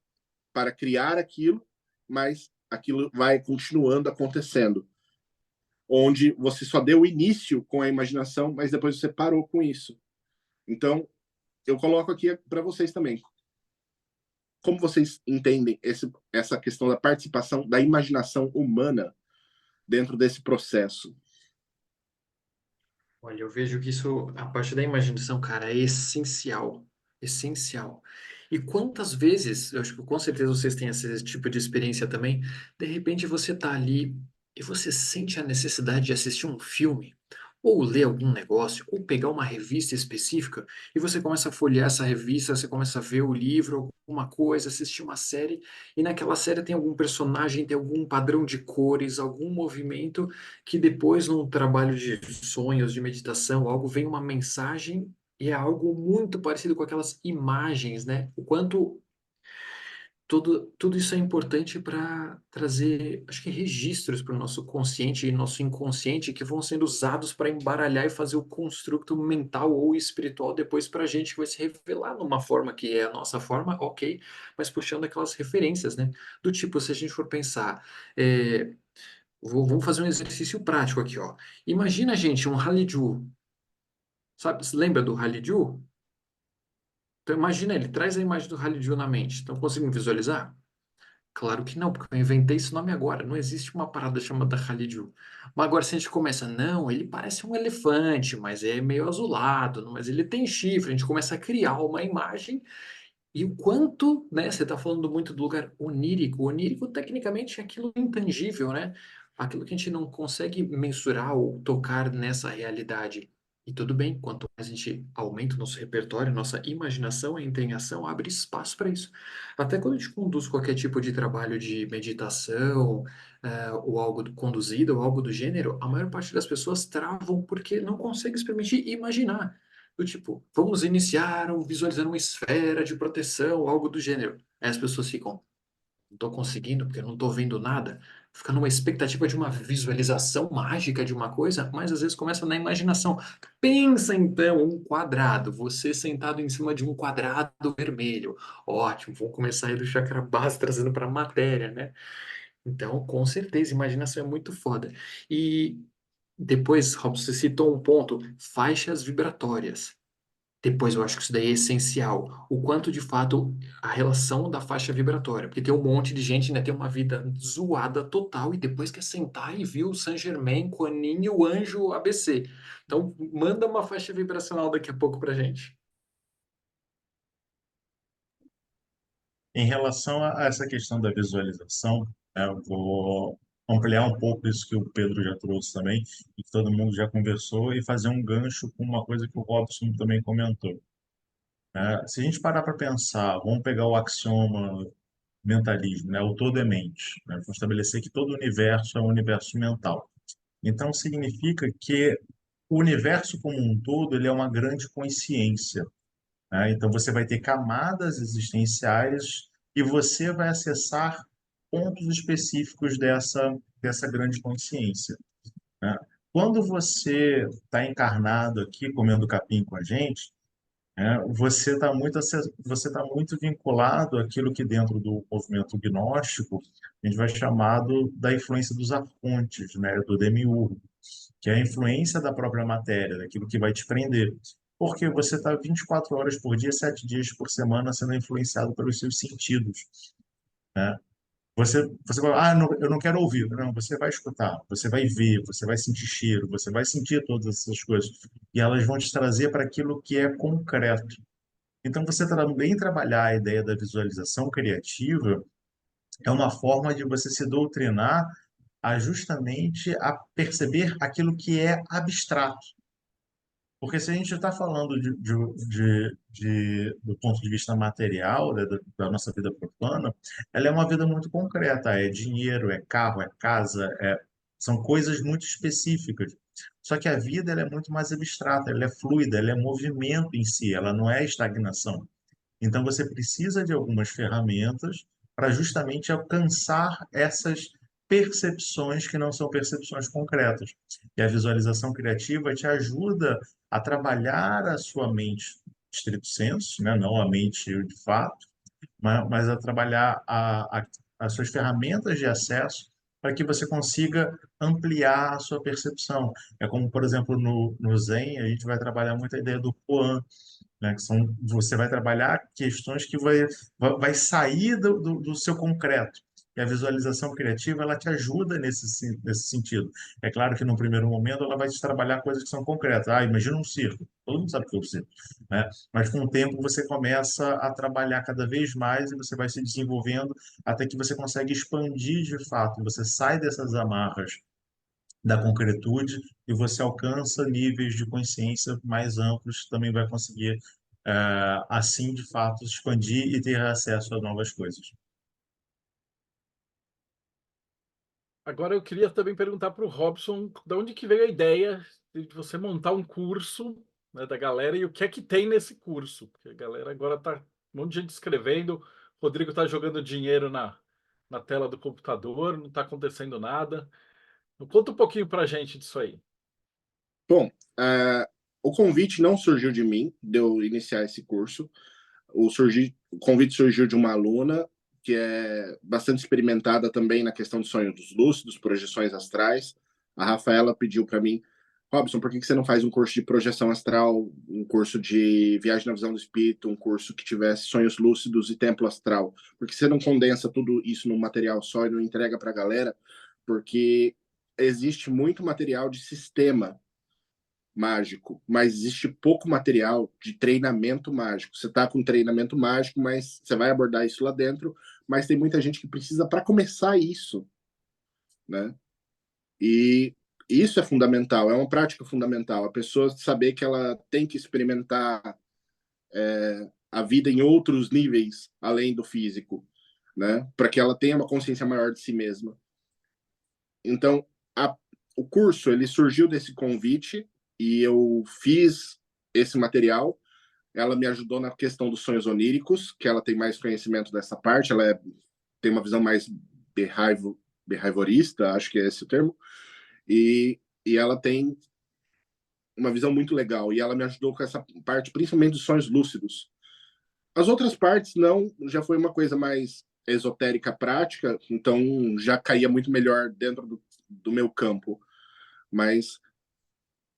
para criar aquilo, mas aquilo vai continuando acontecendo. Onde você só deu início com a imaginação, mas depois você parou com isso. Então, eu coloco aqui para vocês também. Como vocês entendem essa questão da participação da imaginação humana dentro desse processo? Olha, eu vejo que isso, a parte da imaginação, cara, é essencial. Essencial. E quantas vezes, eu acho que com certeza vocês têm esse tipo de experiência também, de repente você tá ali e você sente a necessidade de assistir um filme, ou ler algum negócio, ou pegar uma revista específica, e você começa a folhear essa revista, você começa a ver o livro, alguma coisa, assistir uma série, e naquela série tem algum personagem, tem algum padrão de cores, algum movimento que depois, num trabalho de sonhos, de meditação, algo vem uma mensagem e é algo muito parecido com aquelas imagens, né? O quanto tudo isso é importante para trazer, acho que registros para o nosso consciente e nosso inconsciente que vão sendo usados para embaralhar e fazer o construto mental ou espiritual depois para a gente que vai se revelar numa forma que é a nossa forma, ok, mas puxando aquelas referências, né? Do tipo, se a gente for pensar, é, vamos fazer um exercício prático aqui, ó. Imagina, gente, um Hallyu, sabe? Você lembra do Hallyu? Então imagina ele, traz a imagem do Hallyu na mente. Então conseguimos visualizar? Claro que não, porque eu inventei esse nome agora. Não existe uma parada chamada Hallyu. Mas agora, se a gente começa, não, ele parece um elefante, mas é meio azulado, mas ele tem chifre. A gente começa a criar uma imagem. E o quanto, né? Você está falando muito do lugar onírico. Onírico, tecnicamente, é aquilo intangível, né? Aquilo que a gente não consegue mensurar ou tocar nessa realidade. E tudo bem, quanto mais a gente aumenta o nosso repertório, nossa imaginação entra em ação, abre espaço para isso. Até quando a gente conduz qualquer tipo de trabalho de meditação, ou algo conduzido, ou algo do gênero, a maior parte das pessoas travam porque não consegue se permitir imaginar. Do tipo, vamos iniciar visualizando uma esfera de proteção, algo do gênero. Aí as pessoas ficam, não estou conseguindo porque eu não estou vendo nada. Fica numa expectativa de uma visualização mágica de uma coisa, mas às vezes começa na imaginação. Pensa então um quadrado, você sentado em cima de um quadrado vermelho. Ótimo, vamos começar aí do chakra base trazendo para a matéria, né? Então, com certeza, imaginação é muito foda. E depois, Robson, você citou um ponto, faixas vibratórias. Depois, eu acho que isso daí é essencial. O quanto, de fato, a relação da faixa vibratória. Porque tem um monte de gente, né? Tem uma vida zoada total e depois quer sentar e viu o Saint-Germain, Quanin e o Anjo ABC. Então, manda uma faixa vibracional daqui a pouco pra gente. Em relação a essa questão da visualização, né, eu vou ampliar um pouco isso que o Pedro já trouxe também, e que todo mundo já conversou, e fazer um gancho com uma coisa que o Robson também comentou, né? Se a gente parar para pensar, vamos pegar o axioma mentalismo, né? O todo é mente, né? Vamos estabelecer que todo universo é um universo mental. Então, significa que o universo como um todo ele é uma grande consciência, né? Então, você vai ter camadas existenciais e você vai acessar pontos específicos dessa grande consciência, né? Quando você está encarnado aqui, comendo capim com a gente, né, você tá muito vinculado àquilo que dentro do movimento gnóstico a gente vai chamado da influência dos arcontes, né, do demiurgo, que é a influência da própria matéria, daquilo que vai te prender. Porque você está 24 horas por dia, 7 dias por semana sendo influenciado pelos seus sentidos, né? Você vai, eu não quero ouvir. Não, você vai escutar, você vai ver, você vai sentir cheiro, você vai sentir todas essas coisas. E elas vão te trazer para aquilo que é concreto. Então, você também trabalhar a ideia da visualização criativa é uma forma de você se doutrinar a justamente a perceber aquilo que é abstrato. Porque se a gente está falando do ponto de vista material, né, da nossa vida profana, ela é uma vida muito concreta. É dinheiro, é carro, é casa, são coisas muito específicas. Só que a vida ela é muito mais abstrata, ela é fluida, ela é movimento em si, ela não é estagnação. Então, você precisa de algumas ferramentas para justamente alcançar essas percepções que não são percepções concretas. E a visualização criativa te ajuda a trabalhar a sua mente estrito sensu, né? Não a mente de fato, mas a trabalhar as suas ferramentas de acesso para que você consiga ampliar a sua percepção. É como, por exemplo, no Zen, a gente vai trabalhar muito a ideia do Koan, né? Que são, você vai trabalhar questões que vai sair do seu concreto. E a visualização criativa, ela te ajuda nesse sentido. É claro que no primeiro momento ela vai te trabalhar coisas que são concretas. Ah, imagina um circo. Todo mundo sabe o que é um circo, né? Mas com o tempo você começa a trabalhar cada vez mais e você vai se desenvolvendo até que você consegue expandir de fato. Você sai dessas amarras da concretude e você alcança níveis de consciência mais amplos, também vai conseguir, assim, de fato, expandir e ter acesso a novas coisas. Agora eu queria também perguntar para o Robson, de onde que veio a ideia de você montar um curso, né, da galera e o que é que tem nesse curso? Porque a galera agora está um monte de gente escrevendo. Rodrigo está jogando dinheiro na tela do computador, não está acontecendo nada. Conta um pouquinho para a gente disso aí. Bom, o convite não surgiu de mim, de eu iniciar esse curso. O convite surgiu de uma aluna que é bastante experimentada também na questão de sonhos lúcidos, projeções astrais. A Rafaela pediu para mim, Robson, por que você não faz um curso de projeção astral, um curso de viagem na visão do espírito, um curso que tivesse sonhos lúcidos e templo astral? Por que você não condensa tudo isso num material só e não entrega para a galera? Porque existe muito material de sistema mágico, mas existe pouco material de treinamento mágico. Você está com treinamento mágico, mas você vai abordar isso lá dentro, mas tem muita gente que precisa para começar isso, né? E isso é fundamental, é uma prática fundamental. A pessoa saber que ela tem que experimentar a vida em outros níveis além do físico, né? Para que ela tenha uma consciência maior de si mesma. Então, o curso ele surgiu desse convite e eu fiz esse material. Ela me ajudou na questão dos sonhos oníricos, que ela tem mais conhecimento dessa parte, tem uma visão mais behaviorista, acho que é esse o termo, e ela tem uma visão muito legal, e ela me ajudou com essa parte, principalmente dos sonhos lúcidos. As outras partes não, já foi uma coisa mais esotérica prática, então já caía muito melhor dentro do meu campo. Mas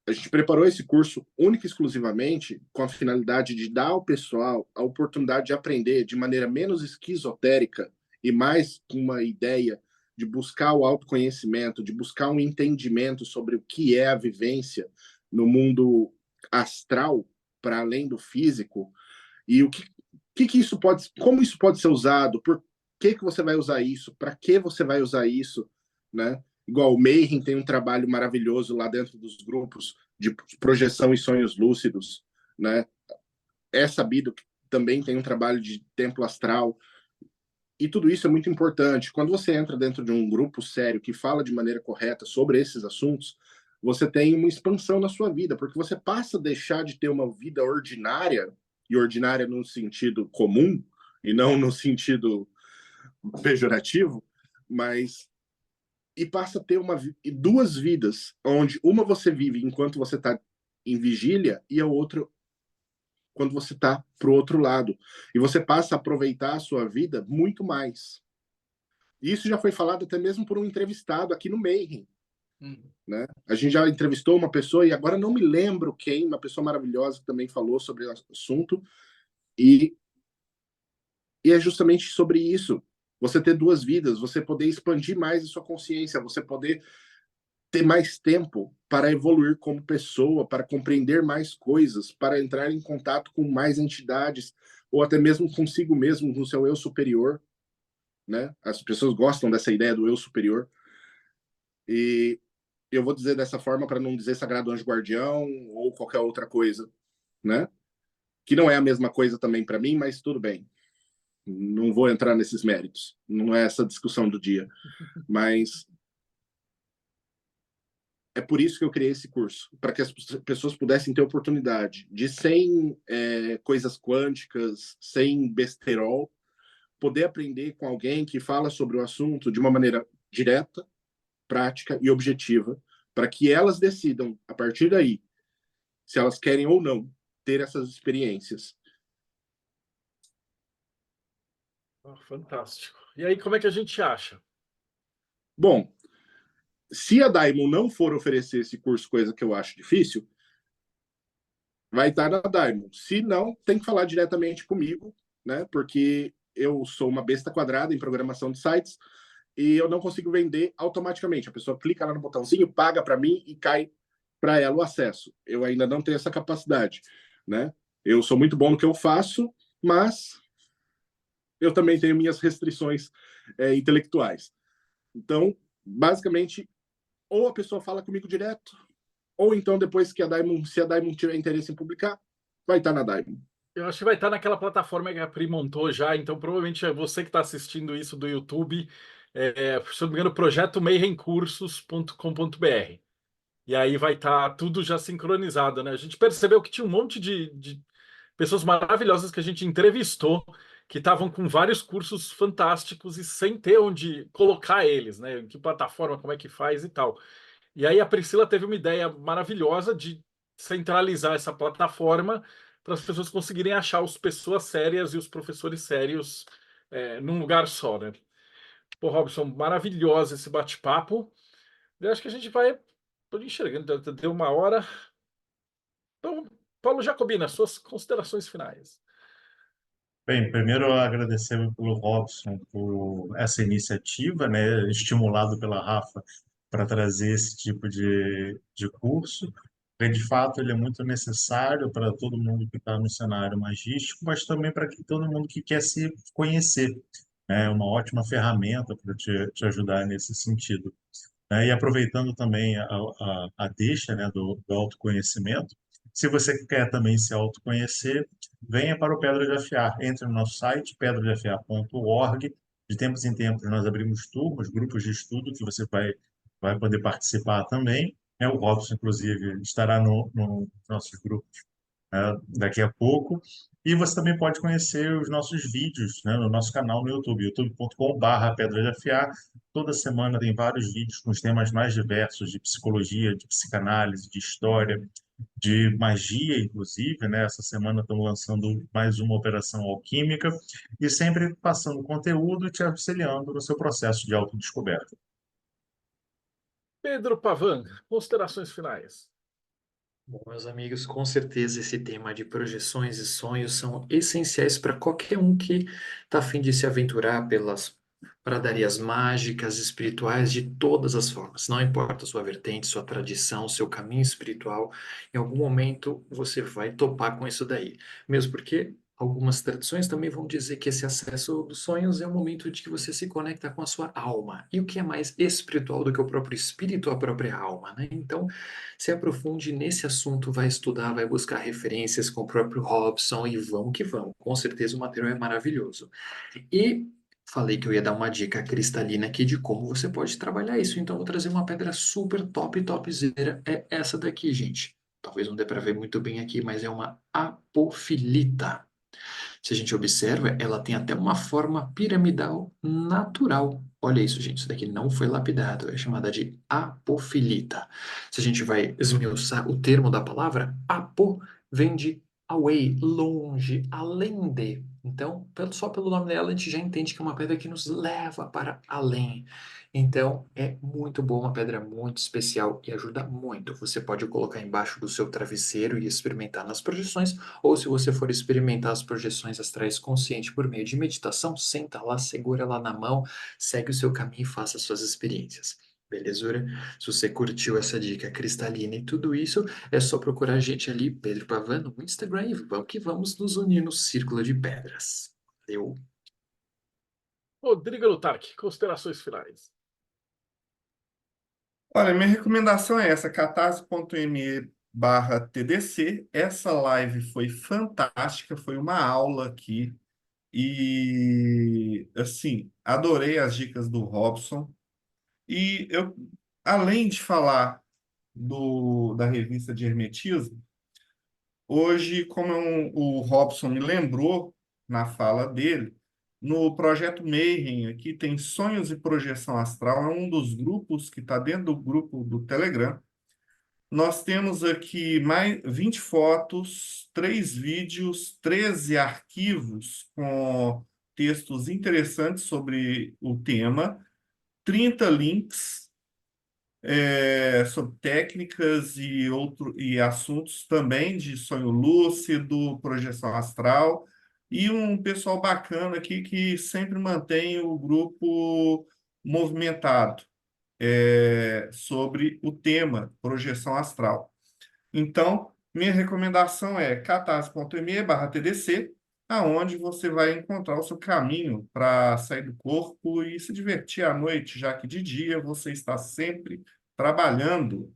a gente preparou esse curso única e exclusivamente com a finalidade de dar ao pessoal a oportunidade de aprender de maneira menos esquizotérica e mais com uma ideia de buscar o autoconhecimento, de buscar um entendimento sobre o que é a vivência no mundo astral para além do físico e que isso pode, como isso pode ser usado, por que você vai usar isso, para que você vai usar isso, né? Igual o Mayhem tem um trabalho maravilhoso lá dentro dos grupos de projeção e sonhos lúcidos, né? É sabido que também tem um trabalho de templo astral, e tudo isso é muito importante. Quando você entra dentro de um grupo sério que fala de maneira correta sobre esses assuntos, você tem uma expansão na sua vida, porque você passa a deixar de ter uma vida ordinária, e ordinária no sentido comum, e não no sentido pejorativo, mas e passa a ter duas vidas, onde uma você vive enquanto você está em vigília e a outra quando você está para o outro lado. E você passa a aproveitar a sua vida muito mais. E isso já foi falado até mesmo por um entrevistado aqui no Mayhem. Né? A gente já entrevistou uma pessoa, e agora não me lembro quem, uma pessoa maravilhosa que também falou sobre o assunto, e é justamente sobre isso. Você ter duas vidas, você poder expandir mais a sua consciência, você poder ter mais tempo para evoluir como pessoa, para compreender mais coisas, para entrar em contato com mais entidades, ou até mesmo consigo mesmo, com seu eu superior. Né? As pessoas gostam dessa ideia do eu superior. E eu vou dizer dessa forma para não dizer sagrado anjo guardião ou qualquer outra coisa, né? Que não é a mesma coisa também para mim, mas tudo bem. Não vou entrar nesses méritos. Não é essa discussão do dia. Mas é por isso que eu criei esse curso, para que as pessoas pudessem ter oportunidade de, sem coisas quânticas, sem besterol, poder aprender com alguém que fala sobre o assunto de uma maneira direta, prática e objetiva, para que elas decidam, a partir daí, se elas querem ou não ter essas experiências. Fantástico. E aí, como é que a gente acha? Bom, se a Daimon não for oferecer esse curso, coisa que eu acho difícil, vai estar na Daimon. Se não, tem que falar diretamente comigo, né? Porque eu sou uma besta quadrada em programação de sites e eu não consigo vender automaticamente. A pessoa clica lá no botãozinho, paga para mim e cai para ela o acesso. Eu ainda não tenho essa capacidade, né? Eu sou muito bom no que eu faço, mas eu também tenho minhas restrições intelectuais. Então, basicamente, ou a pessoa fala comigo direto, ou então depois que se a Daimon tiver interesse em publicar, vai estar na Daimon. Eu acho que vai estar naquela plataforma que a Pri montou já, então provavelmente é você que está assistindo isso do YouTube, se não me engano, projeto mayhemcursos.com.br. E aí vai estar tudo já sincronizado, né? A gente percebeu que tinha um monte de pessoas maravilhosas que a gente entrevistou que estavam com vários cursos fantásticos e sem ter onde colocar eles, né? Em que plataforma, como é que faz e tal. E aí a Priscila teve uma ideia maravilhosa de centralizar essa plataforma para as pessoas conseguirem achar as pessoas sérias e os professores sérios num lugar só, né? Pô, Robson, maravilhoso esse bate-papo. Eu acho que a gente vai enxergando, deu uma hora. Então, Paulo Jacobina, suas considerações finais. Bem, primeiro agradecer pelo Robson por essa iniciativa, né, estimulado pela Rafa para trazer esse tipo de curso. E, de fato, ele é muito necessário para todo mundo que está no cenário magístico, mas também para todo mundo que quer se conhecer. É uma ótima ferramenta para te ajudar nesse sentido. E aproveitando também a deixa, né, do autoconhecimento, se você quer também se autoconhecer, venha para o Pedra de Afiar. Entre no nosso site, pedradeafiar.org. De tempos em tempos, nós abrimos turmas, grupos de estudo que você vai poder participar também. O Robson, inclusive, estará no nossos grupos daqui a pouco. E você também pode conhecer os nossos vídeos, né, no nosso canal no YouTube, youtube.com/Pedra de Afiar. Toda semana tem vários vídeos com os temas mais diversos de psicologia, de psicanálise, de história, de magia, inclusive, né? Essa semana estamos lançando mais uma operação alquímica e sempre passando conteúdo e te auxiliando no seu processo de autodescoberta. Pedro Pavan, considerações finais. Bom, meus amigos, com certeza esse tema de projeções e sonhos são essenciais para qualquer um que está a fim de se aventurar pelas pradarias mágicas, espirituais, de todas as formas. Não importa a sua vertente, sua tradição, seu caminho espiritual, em algum momento você vai topar com isso daí. Mesmo porque algumas tradições também vão dizer que esse acesso dos sonhos é o momento de que você se conecta com a sua alma. E o que é mais espiritual do que o próprio espírito, a própria alma, né? Então, se aprofunde nesse assunto, vai estudar, vai buscar referências com o próprio Robson e vamos que vamos. Com certeza o material é maravilhoso. E falei que eu ia dar uma dica cristalina aqui de como você pode trabalhar isso. Então, vou trazer uma pedra super top, topzera. É essa daqui, gente. Talvez não dê para ver muito bem aqui, mas é uma apofilita. Se a gente observa, ela tem até uma forma piramidal natural. Olha isso, gente. Isso daqui não foi lapidado. É chamada de apofilita. Se a gente vai esmiuçar o termo da palavra, apo vem de away, longe, além de. Então, só pelo nome dela, a gente já entende que é uma pedra que nos leva para além. Então, é muito boa, uma pedra muito especial e ajuda muito. Você pode colocar embaixo do seu travesseiro e experimentar nas projeções, ou se você for experimentar as projeções astrais consciente por meio de meditação, senta lá, segura lá na mão, segue o seu caminho e faça suas experiências. Belezura? Se você curtiu essa dica cristalina e tudo isso, é só procurar a gente ali, Pedro Pavan, no Instagram, e vamos que vamos nos unir no Círculo de Pedras. Valeu! Rodrigo Lutarque, considerações finais. Olha, minha recomendação é essa, catarse.me/TDC. Essa live foi fantástica, foi uma aula aqui. E, assim, adorei as dicas do Robson. E eu, além de falar da revista de Hermetismo, hoje, como o Robson me lembrou na fala dele, no projeto Mayhem, aqui tem Sonhos e Projeção Astral, é um dos grupos que está dentro do grupo do Telegram. Nós temos aqui mais 20 fotos, 3 vídeos, 13 arquivos com textos interessantes sobre o tema, 30 links sobre técnicas e assuntos também de sonho lúcido, projeção astral, e um pessoal bacana aqui que sempre mantém o grupo movimentado sobre o tema projeção astral. Então, minha recomendação é catarse.me/TDC, aonde você vai encontrar o seu caminho para sair do corpo e se divertir à noite, já que de dia você está sempre trabalhando.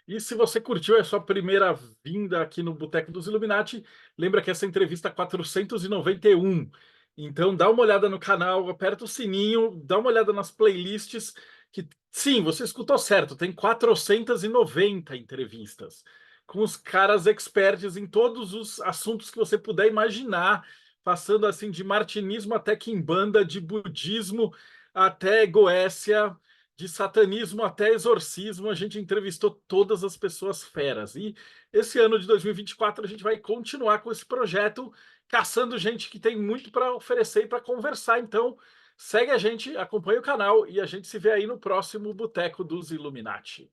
E se você curtiu a sua primeira vinda aqui no Boteco dos Illuminati, lembra que essa entrevista é 491. Então dá uma olhada no canal, aperta o sininho, dá uma olhada nas playlists, que sim, você escutou certo, tem 490 entrevistas. com os caras experts em todos os assuntos que você puder imaginar, passando assim de martinismo até quimbanda, de budismo até goécia, de satanismo até exorcismo. A gente entrevistou todas as pessoas feras. E esse ano de 2024 a gente vai continuar com esse projeto, caçando gente que tem muito para oferecer e para conversar. Então, segue a gente, acompanha o canal e a gente se vê aí no próximo Boteco dos Illuminati.